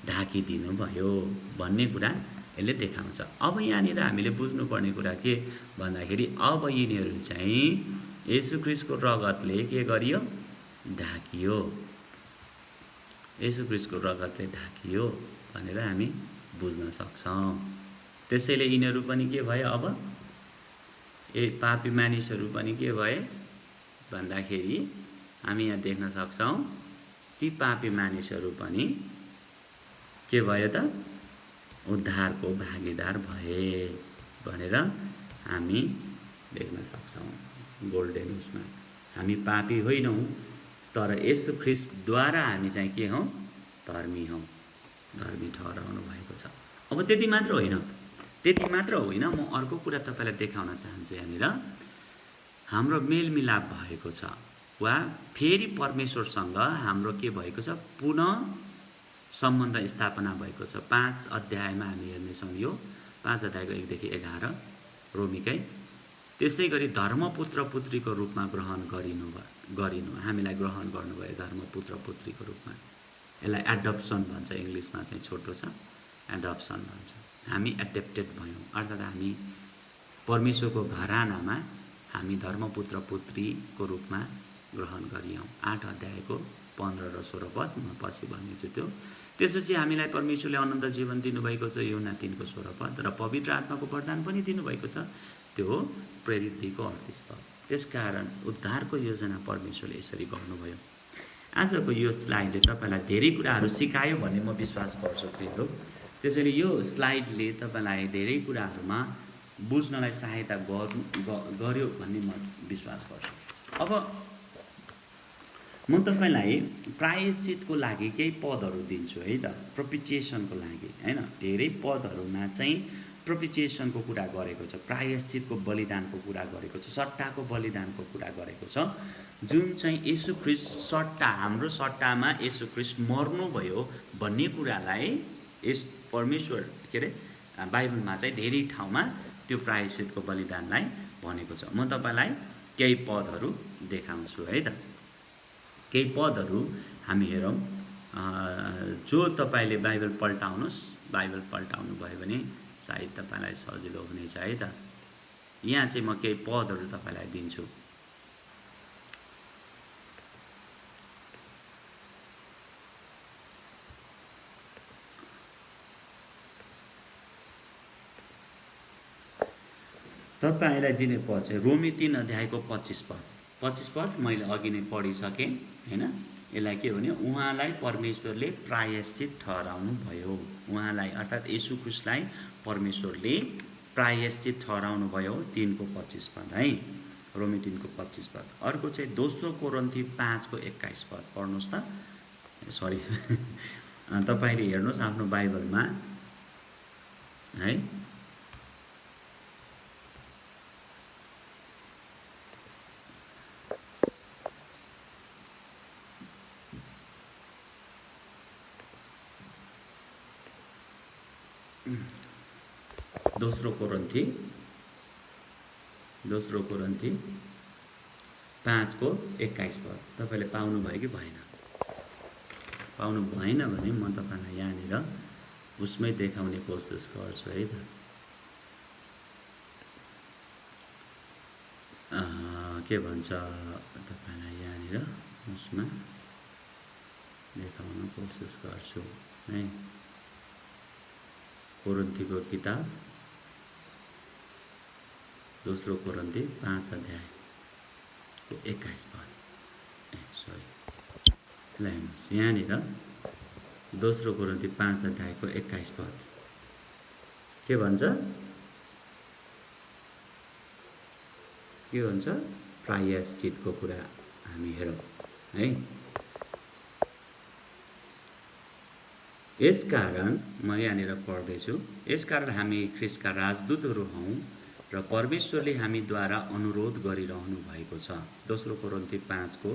ढाकिदिनु भयो भन्ने कुरा यसले देखाउँछ। अब यहाँनिर हामीले बुझ्नुपर्ने कुरा के भन्दाखेरि अब यिनीहरू चाहिँ येशू ख्रीष्टको रगतले के गरियो? ढाकियो। येशू ख्रीष्टको रगतले ढाकियो भनेर हामी बुझ्न सक्छौँ। त्यसैले यिनीहरू पनि के भयो? अब पापी मानिसहरू पनि के भए भन्दाखेरि हामी यहाँ देख्न सक्छौँ ती पापी मानिसहरू पनि के भयो त? उद्धारको भागीदार भए भनेर हामी देख्न सक्छौँ। गोल्डेन उसमा हामी पापी होइनौँ, तर येशू ख्रीष्टद्वारा हामी चाहिँ के हौँ? धर्मी हौँ, धर्मी ठहराउनु भएको छ। अब त्यति मात्र होइन, म अर्को कुरा तपाईँलाई देखाउन चाहन्छु। यहाँनिर हाम्रो मेलमिलाप भएको छ, वा फेरि परमेश्वरसँग हाम्रो के भएको छ? पुनः सम्बन्ध स्थापना भएको छ। 5 अध्यायमा हामी हेर्नेछौँ, यो 5 अध्यायको 1 देखि 11 रोमीकै। त्यसै गरी धर्मपुत्र पुत्रीको रूपमा ग्रहण गरिनु हामीलाई ग्रहण गर्नुभयो धर्मपुत्र पुत्रीको रूपमा। यसलाई एडप्सन भन्छ, इङ्ग्लिसमा चाहिँ छोटो छ, एडप्सन भन्छ। हामी एडेप्टेड भयौँ, अर्थात् हामी परमेश्वरको घरानामा हामी धर्मपुत्र पुत्रीको रूपमा ग्रहण गरियौँ। 8 अध्यायको 15 र 16 पद म पछि भन्नेछु त्यो। त्यसपछि हामीलाई परमेश्वरले अनन्त जीवन दिनुभएको छ, यूहन्ना 3 को 16 पद, र पवित्र आत्माको वरदान पनि दिनुभएको छ, त्यो प्रेरित 2 को 38 पद। त्यसकारण उद्धारको योजना परमेश्वरले यसरी गर्नुभयो। आजको यो स्लाइडले तपाईँलाई धेरै कुराहरू सिकायो भन्ने म विश्वास गर्छु प्रियहरू। त्यसैले यो स्लाइडले तपाईँलाई धेरै कुराहरूमा बुझ्नलाई सहायता गर्यो भन्ने म विश्वास गर्छु। अब म तपाईँलाई प्रायश्चितको लागि केही पदहरू दिन्छु है त, प्रोपिचिएसनको लागि हैन। धेरै पदहरूमा चाहिँ प्रोपिचिएसनको कुरा गरेको छ, प्रायश्चितको बलिदानको कुरा गरेको छ, सट्टाको बलिदानको कुरा गरेको छ, जुन चाहिँ येशू ख्रीष्ट सट्टा, हाम्रो सट्टामा येशू ख्रीष्ट मर्नुभयो भन्ने कुरालाई यस परमेश्वर के अरे बाइबलमा चाहिँ धेरै ठाउँमा त्यो प्रायश्चितको बलिदानलाई भनेको छ। म तपाईँलाई केही पदहरू देखाउँछु है त। केही पदहरू हामी हेरौँ। जो तपाईँले बाइबल पल्टाउनुहोस्, बाइबल पल्टाउनु भयो भने सायद तपाईँलाई सजिलो हुनेछ है त। यहाँ चाहिँ म केही पदहरू तपाईँलाई दिन्छु। तपाईँलाई दिने पद चाहिँ रोमी 3 अध्यायको 25 पद। 25 पद मैले अघि नै पढिसकेँ हैन। यसलाई के भन्यो? उहाँलाई परमेश्वरले प्रायश्चित ठहराउनु भयो। उहाँलाई अर्थात् येशू ख्रीष्टलाई परमेश्वरले प्रायश्चित ठहराउनु भयो। 3 को 25 पद है, रोमी 3 को 25 पद। अर्को चाहिँ 2 कोरिन्थी 5 को 21 पद पढ्नुहोस् त। सरी तपाईँले हेर्नुहोस् आफ्नो बाइबलमा है। दोस्रो कोरिन्थी 5 को 21 पद तपाईँले पाउनु भयो कि भएन? पाउनु भएन भने म तपाईँलाई यहाँनिर उसमै देखाउने कोसिस गर्छु है त। के भन्छ तपाईँलाई यहाँनिर उसमा देखाउन कोसिस गर्छु है। कोरिन्थीको किताब 2 कोरिन्थी 5 अध्यायको 21 पद। ल हेर्नुहोस् यहाँनिर 2 कोरिन्थी 5 अध्यायको 21 पद के भन्छ? के भन्छ? प्रायश्चितको कुरा हामी हेरौँ है। यसकारण म यहाँनिर पढ्दैछु। यसकारण हामी ख्रीष्टका राजदूतहरू हौँ र परमेश्वरले हामीद्वारा अनुरोध गरिरहनु भएको छ। 2 कोरिन्थी 5 को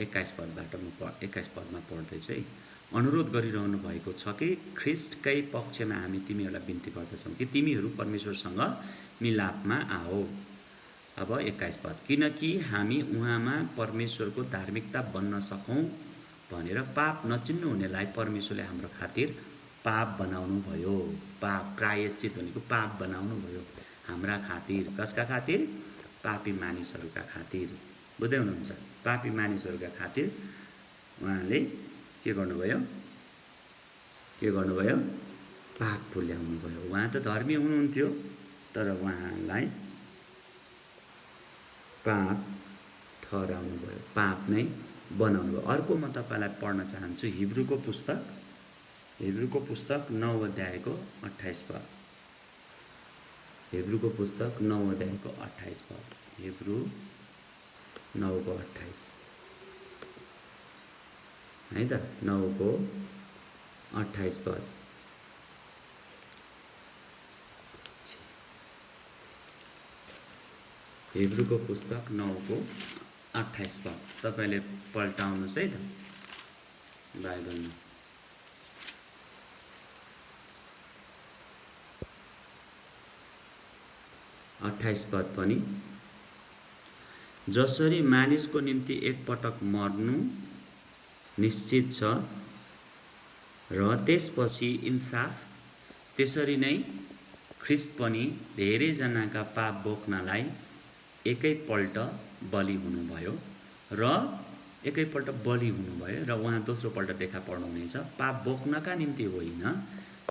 21 पदबाट म 21 पदमा पढ्दैछु है। अनुरोध गरिरहनु भएको छ कि ख्रीष्टकै पक्षमा हामी तिमीहरूलाई बिन्ती गर्दछौँ कि तिमीहरू परमेश्वरसँग मिलापमा आओ। अब 21 पद, किनकि हामी उहाँमा परमेश्वरको धार्मिकता बन्न सकौँ भनेर पाप नचिन्नु हुनेलाई परमेश्वरले हाम्रो खातिर पाप बनाउनु भयो। पाप, प्रायश्चित भनेको पाप बनाउनु भयो हाम्रा खातिर। कसका खातिर? पापी मानिसहरूका खातिर। बुझ्दै हुनुहुन्छ? पापी मानिसहरूका खातिर उहाँले के गर्नुभयो? पाप भुल्याउनु भयो। उहाँ त धर्मी हुनुहुन्थ्यो तर उहाँलाई पाप ठहराउनु भयो, पाप नै बनाउनु भयो। अर्को म तपाईँलाई पढ्न चाहन्छु हिब्रूको पुस्तक 9 अध्यायको 28 पद। हिब्रूको पुस्तक 9 अध्यायको 28 पद। हिब्रू 9 को 28 है त। 9 को 28 पद। हिब्रूको पुस्तक 9 को 28 पद तपाईँले पल्टाउनुहोस् है त बाइबलमा। अट्ठाइस पद पनि, जसरी मानिसको निम्ति एकपटक मर्नु निश्चित छ र त्यसपछि इन्साफ, त्यसरी नै ख्रीष्ट पनि धेरैजनाका पाप बोक्नलाई एकैपल्ट बलि हुनुभयो र उहाँ दोस्रो पल्ट देखा पर्नुहुनेछ, पाप बोक्नका निम्ति होइन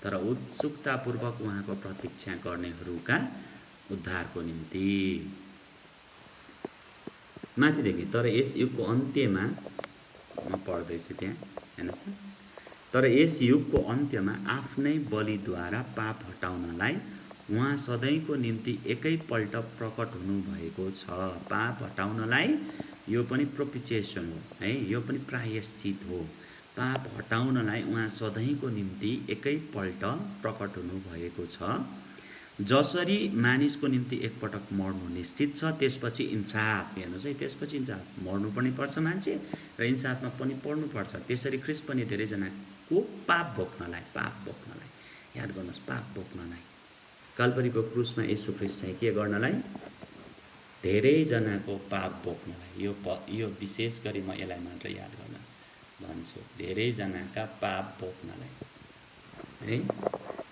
तर उत्सुकतापूर्वक उहाँको प्रतीक्षा गर्नेहरूका उद्धारको निम्ति। माथिदेखि तर यस युगको अन्त्यमा म पढ्दैछु त्यहाँ हेर्नुहोस् त तर यस युगको अन्त्यमा आफ्नै बलिद्वारा पाप हटाउनलाई उहाँ सधैँको निम्ति एकैपल्ट प्रकट हुनुभएको छ। पाप हटाउनलाई यो पनि प्रोपिचिएसन हो है, यो पनि प्रायश्चित हो। पाप हटाउनलाई उहाँ सधैँको निम्ति एकैपल्ट प्रकट हुनुभएको छ। जसरी मानिसको निम्ति एकपटक मर्नु निश्चित छ, त्यसपछि इन्साफ, हेर्नुहोस् है, त्यसपछि इन्साफ, मर्नु पनि पर्छ मान्छे र इन्साफमा पनि पर्नुपर्छ। त्यसरी ख्रीष्ट पनि धेरैजनाको पाप बोक्नलाई याद गर्नुहोस्, पाप बोक्नलाई काल्भरीको क्रुसमा येशू ख्रीष्ट चाहिँ के गर्नलाई, धेरैजनाको पाप बोक्नलाई। यो विशेष गरी म यसलाई मात्र याद गर्न भन्छु, धेरैजनाका पाप बोक्नलाई है,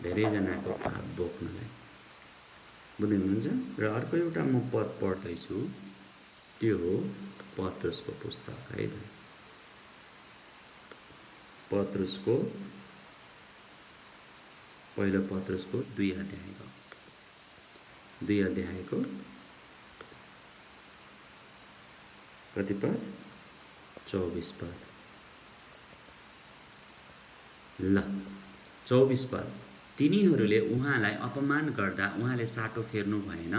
धेरैजनाको पाप बोक्नलाई। बुझ्दै हुनुहुन्छ? र अर्को एउटा म पद पढ्दैछु, त्यो हो पत्रुसको पुस्तक है त, पत्रुसको पहिलो पत्रुसको 2 अध्यायको कति पद? 24 पद। ल 24 पद, तिनीहरूले उहाँलाई अपमान गर्दा उहाँले साटो फेर्नु भएन,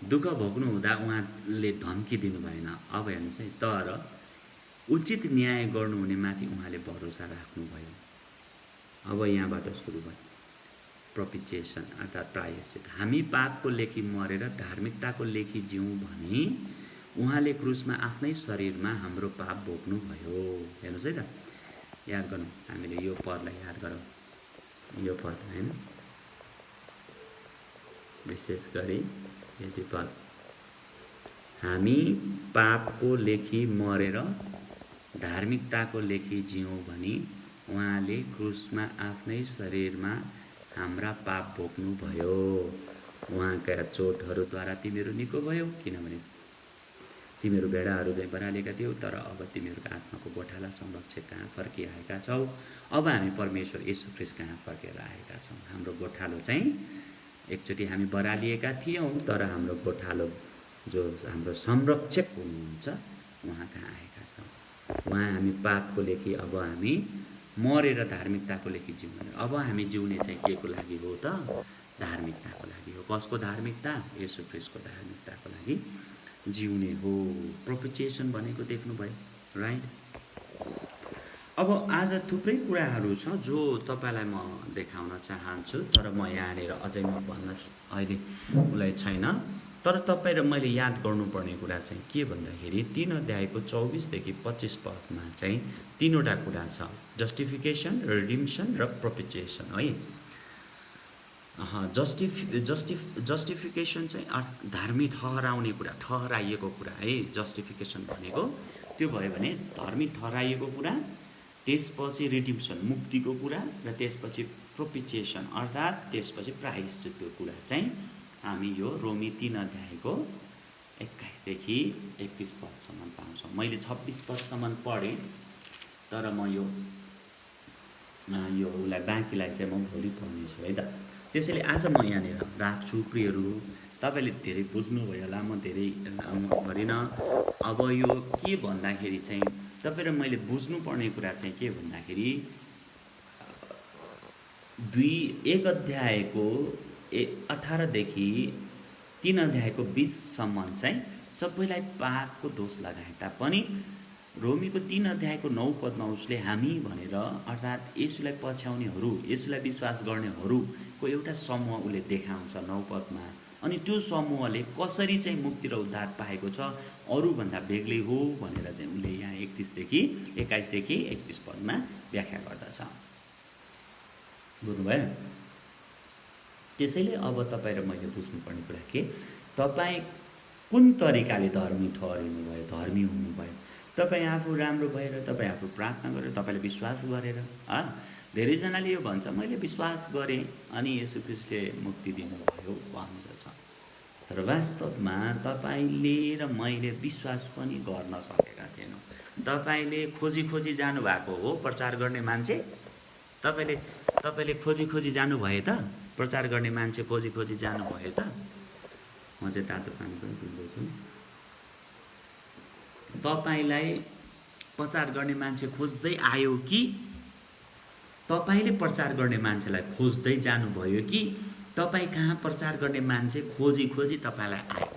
दुःख भोग्नु हुँदा उहाँले धम्की दिनु भएन। अब हेर्नुहोस् है, तर उचित न्याय गर्नुहुने माथि उहाँले भरोसा राख्नुभयो। अब यहाँबाट सुरु भयो प्रोपिचिएसन अर्थात् प्रायश्चित। हामी पापको लेखी मरेर धार्मिकताको लेखी जिउँ भने उहाँले क्रुसमा आफ्नै शरीरमा हाम्रो पाप बोक्नुभयो। हेर्नुहोस् है त, याद गरौँ, हामीले यो पदलाई याद गरौँ, यो पद हैन, विशेष गरी यति पद, हामी पापको लेखी मरेर धार्मिकताको लेखी जिउँ भनी उहाँले क्रुसमा आफ्नै शरीरमा हाम्रा पाप बोक्नुभयो। उहाँका चोटहरूद्वारा तिमीहरू निको भयो, किनभने तिमीहरू भेडाहरू चाहिँ बरालेका थियौ, तर अब तिमीहरूका आत्माको गोठाला संरक्षक कहाँ फर्किआएका छौ। अब हामी परमेश्वर येशू ख्रीष्ट कहाँ फर्केर आएका छौँ। हाम्रो गोठालो चाहिँ एकचोटि हामी बरालिएका थियौँ, तर हाम्रो गोठालो जो हाम्रो संरक्षक हुनुहुन्छ उहाँ कहाँ आएका छौँ। उहाँ हामी पापको लेखी, अब हामी मरेर धार्मिकताको लेखी जिउने। अब हामी जिउने चाहिँ के को लागि हो त? धार्मिकताको लागि हो। कसको धार्मिकता? येशू ख्रीष्टको धार्मिकताको लागि जिउने हो। प्रोपिचिएसन भनेको देख्नुभयो, राइट? अब आज थुप्रै कुराहरू छ जो तपाईँलाई म देखाउन चाहन्छु, तर म यहाँनिर अझै म भन्न अहिले उसलाई छैन। तर तपाईँ र मैले याद गर्नुपर्ने कुरा चाहिँ के भन्दाखेरि 3 अध्यायको 24 देखि 25 पदमा चाहिँ 3वटा कुरा छ, जस्टिफिकेसन, रिडिम्सन र प्रोपिचिएसन है। जस्टिफिकेसन चाहिँ धर्मी ठहराउने कुरा, ठहराइएको कुरा है। जस्टिफिकेसन भनेको त्यो भयो भने धर्मी ठहराइएको कुरा, त्यसपछि रिडिम्सन मुक्तिको कुरा, र त्यसपछि प्रोपिचिएसन अर्थात् त्यसपछि प्रायश्चितको कुरा चाहिँ हामी यो रोमी 3 अध्यायको 21 देखि 31 पदसम्म पाउँछौँ। मैले 26 पदसम्म पढेँ, तर म यो उसलाई बाँकीलाई चाहिँ म भोलि पढ्नेछु है त। त्यसैले आज म यहाँनिर राख्छु। प्रियहरू, तपाईँले धेरै बुझ्नुभयो होला, म धेरै गरिनँ। अब यो के भन्दाखेरि चाहिँ तपाईँ र मैले बुझ्नुपर्ने कुरा चाहिँ के भन्दाखेरि 1 अध्यायको 18 देखि 3 अध्यायको 20सम्म चाहिँ सबैलाई पापको दोष लगाए तापनि रोमीको 3 अध्यायको 9 पदमा उसले हामी भनेर अर्थात् येशूलाई पछ्याउनेहरू, येशूलाई विश्वास गर्नेहरूको एउटा समूह उसले देखाउँछ 9 पदमा। अनि त्यो समूहले कसरी चाहिँ मुक्ति र उद्धार पाएको छ अरूभन्दा बेग्लै हो भनेर चाहिँ उसले यहाँ 21 देखि 31 पदमा व्याख्या गर्दछ। बुझ्नुभयो? त्यसैले अब तपाईँ र मैले बुझ्नुपर्ने कुरा के, तपाईँ कुन तरिकाले धर्मी ठहरिनुभयो, धर्मी हुनुभयो? तपाईँ आफू राम्रो भएर, तपाईँ आफू प्रार्थना गरेर, तपाईँले विश्वास गरेर। धेरैजनाले यो भन्छ मैले विश्वास गरेँ अनि येशू ख्रीष्टले मुक्ति दिनुभयो भन्छ। तर वास्तवमा तपाईँले र मैले विश्वास पनि गर्न सकेका थिएनौँ। तपाईँले खोजी जानुभएको हो प्रचार गर्ने मान्छे। तपाईँले खोजी जानुभयो त? प्रचार गर्ने मान्छे खोजी जानुभयो त? म चाहिँ तातो पानी पनि पिउँदैछु। तपाईलाई प्रचार गर्ने मान्छे खोज्दै आयो कि तपाईले प्रचार गर्ने मान्छेलाई खोज्दै जानुभयो कि तपाईँ कहाँ प्रचार गर्ने मान्छे खोजी खोजी तपाईँलाई आयो?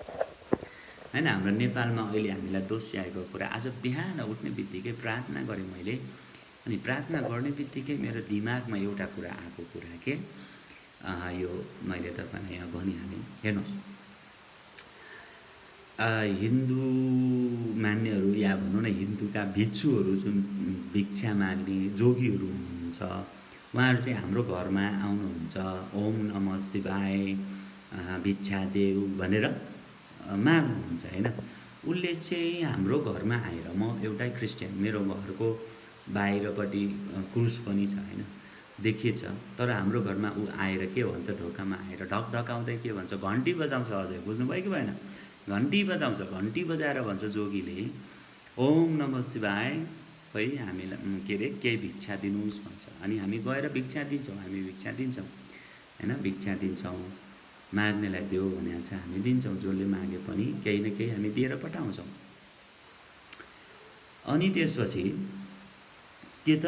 हैन, हाम्रो नेपालमा अहिले हामीलाई दोस्याएको कुरा, आज बिहान उठ्ने बित्तिकै प्रार्थना गरेँ मैले, अनि प्रार्थना गर्ने बित्तिकै मेरो दिमागमा एउटा कुरा आएको कुरा के यो मैले तपाईँलाई यहाँ भनिहालेँ। हेर्नुहोस्, हिन्दू मान्नेहरू या भनौँ न हिन्दूका भिक्षुहरू जुन भिक्षा माग्ने जोगीहरू हुनुहुन्छ, उहाँहरू चाहिँ हाम्रो घरमा आउनुहुन्छ, ओम नमः शिवाय भिक्षा देऊ भनेर माग्नुहुन्छ हैन। उसले चाहिँ हाम्रो घरमा आएर, म एउटै क्रिस्चियन, मेरो घरको बाहिरपट्टि क्रुस पनि छ हैन, देखिएछ, तर हाम्रो घरमा ऊ आएर के भन्छ, ढोकामा आएर ढकढकाउँदै के भन्छ, घन्टी बजाउँछ। अझै बुझ्नुभयो कि भएन? घन्टी बजाउँछ। घन्टी बजाएर भन्छ जोगीले, ओम नमः शिवाय, खै हामीलाई के अरे केही भिक्षा दिनुहोस् भन्छ। अनि हामी गएर भिक्षा दिन्छौँ, हामी भिक्षा दिन्छौँ हैन, भिक्षा दिन्छौँ। माग्नेलाई देऊ भने चाहिँ हामी दिन्छौँ, जसले मागे पनि केही न केही हामी दिएर पठाउँछौँ। अनि त्यसपछि त्यो त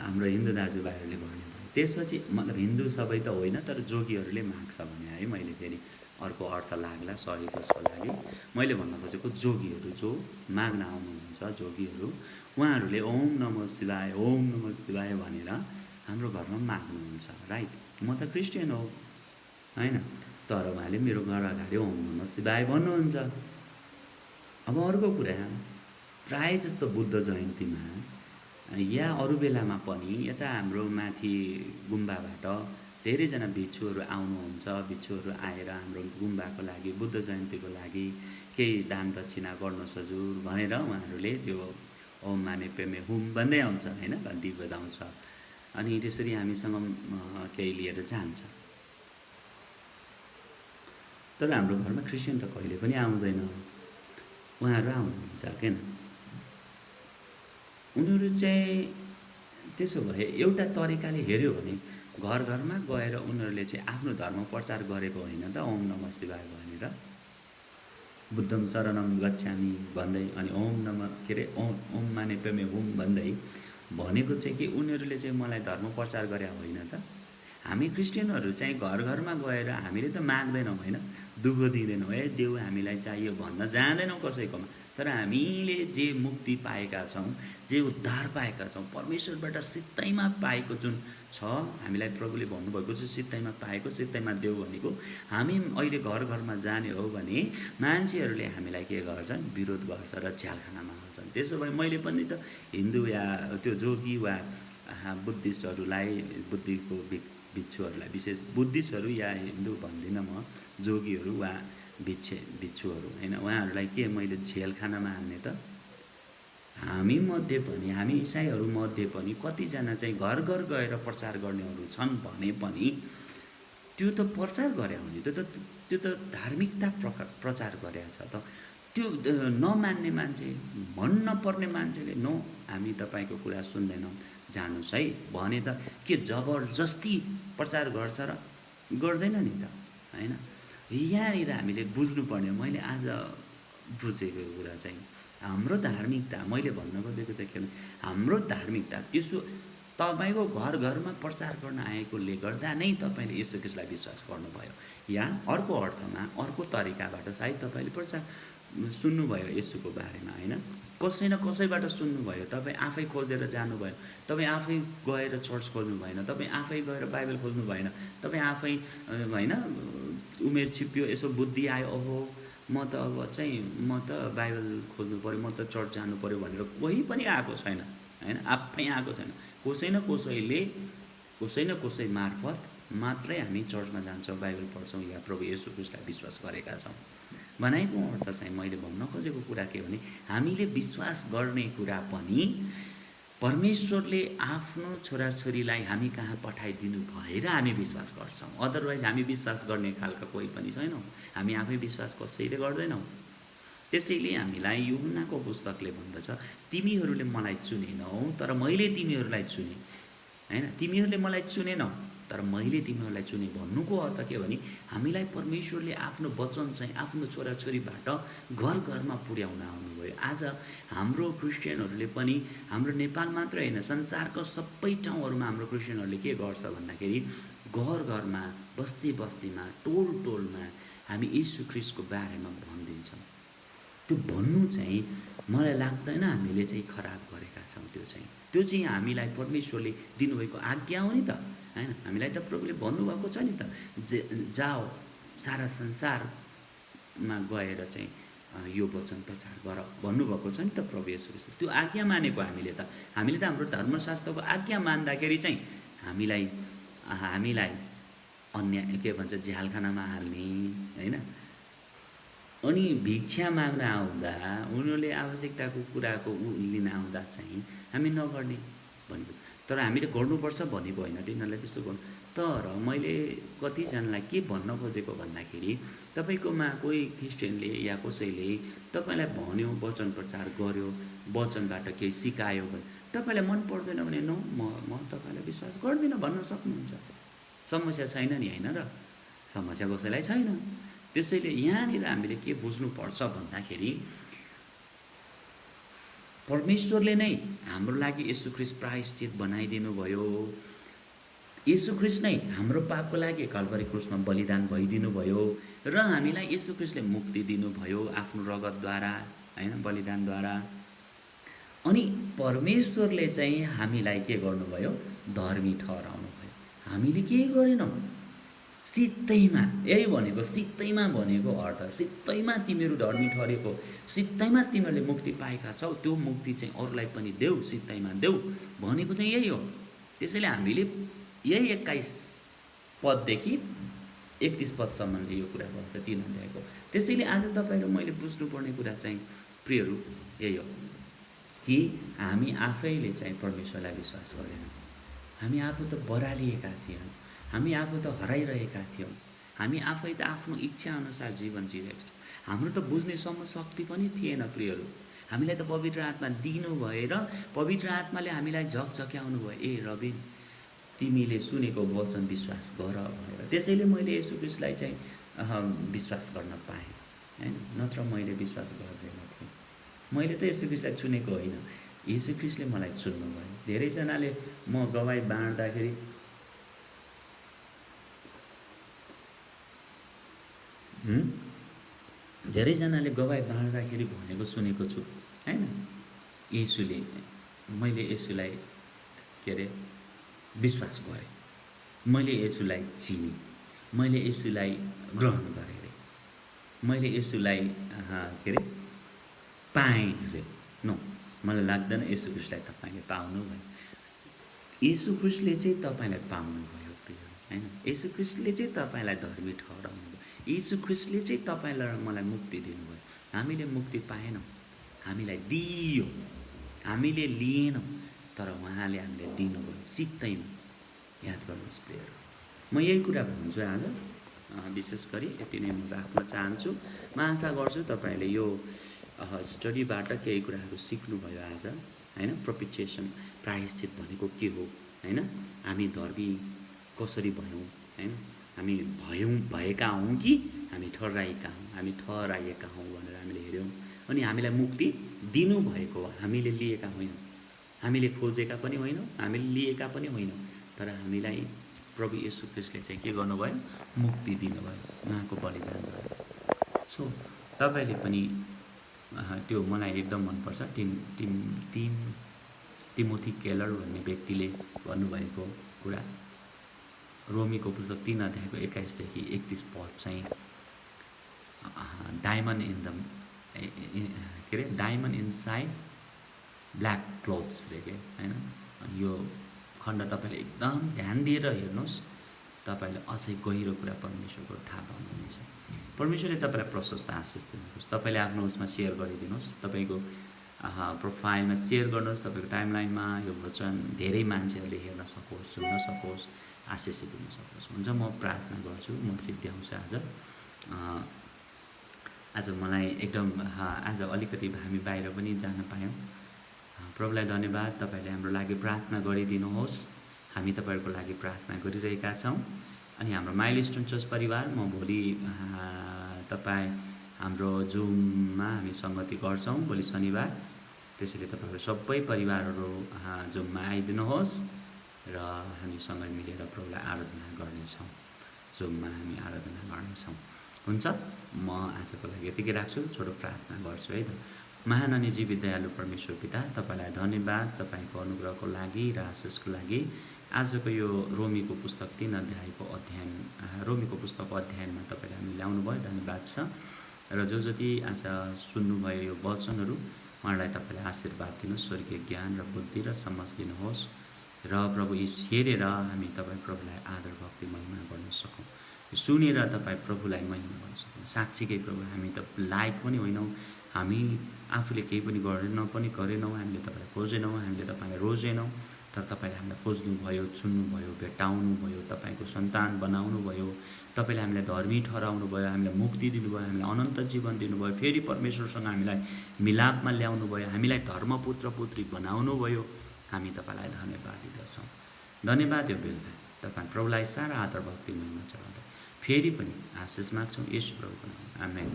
हाम्रो हिन्दू दाजुभाइहरूले भन्नुभयो। त्यसपछि मतलब हिन्दू सबै त होइन, तर जोगीहरूले माग्छ भने है, मैले फेरि अर्को अर्थ लाग्ला, सरी त्यसको लागि। मैले भन्न खोजेको जोगीहरू जो माग्न आउनुहुन्छ, जोगीहरू, उहाँहरूले ओम नमः शिवाय, ओम नमः शिवाय भनेर हाम्रो घरमा माग्नुहुन्छ, राइट? म त क्रिस्चियन हो हैन, तर उहाँले मेरो घर अगाडि ओम नमः शिवाय भन्नुहुन्छ। अब अर्को कुरा, प्राय जस्तो बुद्ध जयन्तीमा या अरू बेलामा पनि यता हाम्रो माथि गुम्बाबाट धेरैजना भिक्षुहरू आउनुहुन्छ। भिक्षुहरू आएर हाम्रो गुम्बाको लागि, बुद्ध जयन्तीको लागि केही दान दक्षिणा गर्नुहोस् हजुर भनेर उहाँहरूले त्यो ओम माने पेमे हुम भन्दै आउँछ हैन, घन्टी बजाउँछ। अनि त्यसरी हामीसँग केही लिएर जान्छ। तर हाम्रो घरमा क्रिस्चियन त कहिले पनि आउँदैन, उहाँहरू आउनुहुन्छ किन? उनीहरू चाहिँ त्यसो भए एउटा तरिकाले हेऱ्यो भने घर घरमा गएर उनीहरूले चाहिँ आफ्नो धर्म प्रचार गरेको होइन त, ओम नमः शिवाय भनेर, बुद्धम शरणम गच्छामि भन्दै, अनि ओम नमः के अरे ओम माने पेमे हुम भन्दै भनेको चाहिँ कि उनीहरूले चाहिँ मलाई धर्म प्रचार गरे होइन त। हामी क्रिस्चियनहरू चाहिँ घर घरमा गएर हामीले त माग्दैनौँ होइन, दुःख दिँदैनौँ, ए देऊ हामीलाई चाहियो भन्न जाँदैनौँ कसैकोमा। तर हामीले जे मुक्ति पाएका छौँ, जे उद्धार पाएका छौँ, परमेश्वरबाट सित्तैमा पाएको जुन छ, हामीलाई प्रभुले भन्नुभएको चाहिँ सित्तैमा पाएको, सित्तैमा देऊ भनेको, हामी अहिले घर घरमा जाने हो भने मान्छेहरूले हामीलाई के गर्छन्, विरोध गर्छ र झ्यालखानामा हाल्छन्। त्यसो भए मैले पनि त हिन्दू या त्यो जोगी वा बुद्धिस्टहरूलाई, बुद्धिको भिक्षुहरूलाई, विशेष बुद्धिस्टहरू या हिन्दू भन्दिनँ म, जोगीहरू वा भिक्षुहरू होइन, उहाँहरूलाई के मैले झेलखानामा हाल्ने त? हामी मध्ये पनि, हामी इसाईहरू मध्ये पनि कतिजना चाहिँ घर घर गएर प्रचार गर्नेहरू छन् भने पनि त्यो त प्रचार गरे हो नि, त्यो त धार्मिकता प्रचार गरेको छ त। त्यो नमान्ने मान्छे, मन नपर्ने मान्छेले नो हामी तपाईँको कुरा सुन्दैनौँ जानुहोस् है भने त के जबरजस्ती प्रचार गर्छ र? गर्दैन नि त हैन। यहाँनिर हामीले बुझ्नुपर्ने, मैले आज बुझेको कुरा चाहिँ हाम्रो धार्मिकता, मैले भन्न खोजेको चाहिँ के भने हाम्रो धार्मिकता त्यसो तपाईँको घर घरमा प्रचार गर्न आएकोले गर्दा नै तपाईँले यसो ख्रिस्टलाई विश्वास गर्नुभयो, या अर्को अर्थमा अर्को तरिकाबाट सायद तपाईँले प्रचार सुन्नुभयो यसुको बारेमा होइन, कसै न कसैबाट सुन्नुभयो, तपाईँ आफै खोजेर जानुभयो, तपाईँ आफै गएर चर्च खोज्नु भएन, तपाईँ आफै गएर बाइबल खोज्नु भएन, तपाईँ आफै होइन उमेर छिप्यो, यसो बुद्धि आयो, ओहो म त अब चाहिँ म त बाइबल खोज्नु पऱ्यो, म त चर्च जानु पऱ्यो भनेर कोही पनि आएको छैन होइन, आफै आएको छैन। कसै न कसै मार्फत मात्रै हामी चर्चमा जान्छौँ, बाइबल पढ्छौँ या प्रभु येशू ख्रिस्टलाई विश्वास गरेका छौँ। भनाइको अर्थ चाहिँ मैले भन्न खोजेको कुरा के भने हामीले विश्वास गर्ने कुरा पनि परमेश्वरले आफ्नो छोराछोरीलाई हामी कहाँ पठाइदिनु भएर हामी विश्वास गर्छौँ। अदरवाइज हामी विश्वास गर्ने खालका कोही पनि छैनौँ, हामी आफै विश्वास कसैले गर्दैनौँ। त्यसैले हामीलाई यूहन्नाको पुस्तकले भन्दछ, तिमीहरूले मलाई चुनेनौ तर मैले तिमीहरूलाई चुने होइन, तिमीहरूले मलाई चुनेनौ तर मैले तिमीहरूलाई चुने भन्नुको अर्थ के भने हामीलाई परमेश्वरले आफ्नो वचन चाहिँ आफ्नो छोराछोरीबाट घर घरमा पुर्याउन आउनुभयो। आज हाम्रो क्रिस्चियनहरूले पनि हाम्रो नेपाल मात्र होइन संसारको सबै ठाउँहरूमा हाम्रो क्रिस्चियनहरूले के गर्छ भन्दाखेरि घर घरमा बस्ती बस्तीमा टोल टोलमा हामी येशू ख्रीष्टको बारेमा भनिदिन्छौँ। त्यो भन्नु चाहिँ मलाई लाग्दैन हामीले चाहिँ खराब गरेका छौँ। त्यो चाहिँ हामीलाई परमेश्वरले दिनुभएको आज्ञा हो नि त, हैन? हामीलाई त प्रभुले भन्नुभएको छ नि त, जाओ सारा संसारमा गएर चाहिँ यो वचन प्रचार गर भन्नुभएको छ नि त प्रभु येशू ख्रीष्टले। त्यो आज्ञा मानेको हामीले त हाम्रो धर्मशास्त्रको आज्ञा मान्दाखेरि चाहिँ हामीलाई अन्याय के भन्छ झ्यालखानामा हाल्ने, हैन? अनि भिक्षा माग्न आउँदा उनीहरूले आवश्यकताको कुराको लिन आउँदा चाहिँ हामी नगर्ने भनेको छ। तर हामीले गर्नुपर्छ भनेको होइन तिनीहरूलाई त्यस्तो गर्नु। तर मैले कतिजनालाई के भन्न खोजेको भन्दाखेरि तपाईँकोमा कोही क्रिस्चियनले या कसैले तपाईँलाई भन्यो, वचन प्रचार गर्यो, वचनबाट केही सिकायो भने तपाईँलाई मन पर्दैन भने म तपाईँलाई विश्वास गर्दिनँ भन्न सक्नुहुन्छ। समस्या छैन नि, होइन र? समस्या कसैलाई छैन। त्यसैले यहाँनिर हामीले के बुझ्नुपर्छ भन्दाखेरि परमेश्वरले नै हाम्रो लागि येशू ख्रीष्ट प्रायश्चित बनाइदिनु भयो। येशू ख्रीष्ट नै हाम्रो पापको लागि कल्भरी क्रुसमा बलिदान भइदिनु भयो र हामीलाई येशू ख्रीष्टले मुक्ति दिनुभयो आफ्नो रगतद्वारा, हैन, बलिदानद्वारा। अनि परमेश्वरले चाहिँ हामीलाई के गर्नुभयो? धर्मी ठहराउनु भयो। हामीले केही गरेनौँ, सित्तैमा, यही भनेको सित्तैमा भनेको अर्थ, सित्तैमा तिमीहरू धर्मी ठहरेको, सित्तैमा तिमीहरूले मुक्ति पाएका छौ, त्यो मुक्ति चाहिँ अरूलाई पनि देऊ, सित्तैमा देऊ भनेको चाहिँ यही हो। त्यसैले हामीले यही 21 पददेखि 31 पदसम्मले यो कुरा भन्छ 3 अध्यायको। त्यसैले आज तपाईँहरू मैले बुझ्नुपर्ने कुरा चाहिँ प्रियहरू यही हो कि हामी आफैले चाहिँ परमेश्वरलाई विश्वास गरेनौँ। हामी आफू त बरालिएका थियौँ, हामी आफू त हराइरहेका थियौँ, हामी आफै त आफ्नो इच्छा अनुसार जीवन जिरहेका छौँ। हाम्रो त बुझ्ने शक्ति पनि थिएन प्रियहरू। हामीलाई त पवित्र आत्मा दिनु भएर पवित्र आत्माले हामीलाई झकझक्याउनु भयो, ए रबिन तिमीले सुनेको वचन विश्वास गर भनेर। त्यसैले मैले येशू ख्रीष्टलाई चाहिँ विश्वास गर्न पाएँ, हैन? नत्र मैले विश्वास गर्दैन थिएँ। मैले त येशू ख्रीष्टलाई चुनेको होइन, येशू ख्रीष्टले मलाई चुन्नु भयो। धेरैजनाले म गवाई बाँड्दाखेरि भनेको सुनेको छु, हैन? येशूले, मैले येशूलाई के अरे विश्वास गरेँ, मैले येशूलाई चिनेँ, मैले येशूलाई ग्रहण गरेँ रे, मैले येशूलाई के अरे पाएँ रे। नो, मलाई लाग्दैन येशू ख्रीष्टलाई तपाईँले पाउनु भयो। येशू ख्रीष्टले चाहिँ तपाईँलाई पाउनु भयो प्रिय, हैन? येशू ख्रीष्टले चाहिँ तपाईँलाई धर्मी ठहराउनु भयो। येशू ख्रीष्टले चाहिँ तपाईँलाई मलाई मुक्ति दिनुभयो। हामीले मुक्ति पाएनौँ, हामीलाई दियो, हामीले लिएनौँ, तर उहाँले हामीलाई दिनुभयो सित्तैमा। याद गर्नुहोस् प्रियहरू, म यही कुरा भन्छु आज, विशेष गरी यति नै म राख्न चाहन्छु। म आशा गर्छु तपाईँले यो स्टडीबाट केही कुराहरू सिक्नुभयो आज, हैन? प्रोपिटिएसन, प्रायश्चित भनेको के हो, हैन? हामी धर्मी कसरी भयौँ, हैन? हामी भएका हौँ कि हामी ठहराएका हौँ भनेर हामीले हेऱ्यौँ। अनि हामीलाई मुक्ति दिनुभएको हो, हामीले लिएका होइनौँ, हामीले खोजेका पनि होइनौँ, हामीले लिएका पनि होइनौँ, तर हामीलाई प्रभु येशू ख्रीष्टले चाहिँ के गर्नुभयो? मुक्ति दिनुभयो उहाँको बलिदानद्वारा। सो तपाईँले पनि त्यो मलाई एकदम मनपर्छ। टिमोथी केलर भन्ने व्यक्तिले भन्नुभएको कुरा, रोमीको पुस्तक 3 अध्यायको 21 देखि 31 पद चाहिँ डायमन्ड इनसाइड ब्ल्याक क्लोथ्स रे के, हैन? यो खण्ड तपाईँले एकदम ध्यान दिएर हेर्नुहोस्, तपाईँले अझै गहिरो कुरा परमेश्वरको थाहा पाउनुहुनेछ। परमेश्वरले तपाईँलाई प्रशस्त आशिष दिनुहोस्। तपाईँले आफ्नो उसमा सेयर गरिदिनुहोस्, तपाईँको प्रोफाइलमा सेयर गर्नुहोस्, तपाईँको टाइमलाइनमा यो वचन धेरै मान्छेहरूले हेर्न सकोस्, सुन्न सकोस्, आशिषित हुन सकोस्। हुन्छ, म प्रार्थना गर्छु, म सिद्ध्याउँछु। आज मलाई एकदम आज अलिकति हामी बाहिर पनि जान पायौँ। प्रभुलाई धन्यवाद, तपाईँले हाम्रो लागि प्रार्थना गरिदिनुहोस्। हामी तपाईँहरूको लागि प्रार्थना गरिरहेका छौँ। अनि हाम्रो माइलस्टोन चर्च परिवार, म भोलि तपाईँ हाम्रो जुममा हामी सङ्गति गर्छौँ भोलि शनिबार। त्यसैले तपाईँहरू सबै परिवारहरू जुममा आइदिनुहोस् र हामी सँगै मिलेर प्रभुलाई आराधना गर्नेछौँ। जुममा हामी आराधना गर्नेछौँ। हुन्छ, म आजको लागि यतिकै राख्छु, छोटो प्रार्थना गर्छु है त। महान अनि जीवित दयालु परमेश्वर पिता, तपाईँलाई धन्यवाद तपाईँको अनुग्रहको लागि र आशिषको लागि। आजको यो रोमीको पुस्तक 3 अध्यायको रोमीको पुस्तकको अध्ययनमा तपाईँले हामी ल्याउनु भयो, धन्यवाद छ। र जो जति आज सुन्नुभयो यो वचनहरू, उहाँलाई तपाईँले आशीर्वाद दिनुहोस्, स्वर्गीय ज्ञान र बुद्धि र समझ दिनुहोस्। र प्रभु यी हेरेर हामी तपाईँ प्रभुलाई आदर भक्ति महिमा गर्न सकौँ, सुनेर तपाईँ प्रभुलाई महिमा गर्न सकौँ। साँच्चीकै प्रभु, हामी त लायक पनि होइनौँ, हामी आफूले केही पनि गरेनौँ, हामीले तपाईँलाई खोजेनौँ, हामीले तपाईँलाई रोजेनौँ, तर तपाईँले हामीलाई खोज्नुभयो, चुन्नुभयो, भेटाउनुभयो, तपाईँको सन्तान बनाउनुभयो, तपाईँले हामीलाई धर्मी ठहराउनुभयो, हामीलाई मुक्ति दिनुभयो, हामीलाई अनन्त जीवन दिनुभयो, फेरि परमेश्वरसँग हामीलाई मिलापमा ल्याउनुभयो, हामीलाई धर्मपुत्र पुत्री बनाउनुभयो। हामी तपाईँलाई धन्यवाद दिँदछौँ। धन्यवाद यो बेलुका तपाईँ प्रभुलाई सारा आदर भक्ति महिमा चढाउँदा फेरि पनि आशिष माग्छौँ यीशु प्रभुको नाममा, आमेन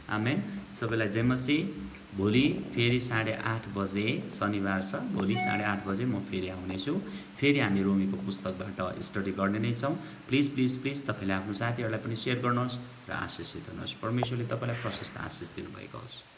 आमेन। सबैलाई जय मसीह। भोलि फेरि 8:30 बजे शनिबार छ, भोलि 8:30 बजे म फेरि आउनेछु। फेरि हामी रोमीको पुस्तकबाट स्टडी गर्ने नै छौँ। प्लिज प्लिज प्लिज तपाईँले आफ्नो साथीहरूलाई पनि सेयर गर्नुहोस् र आशिषित हुनुहोस्। परमेश्वरले तपाईँलाई प्रशस्त आशिष दिनुभएको होस्।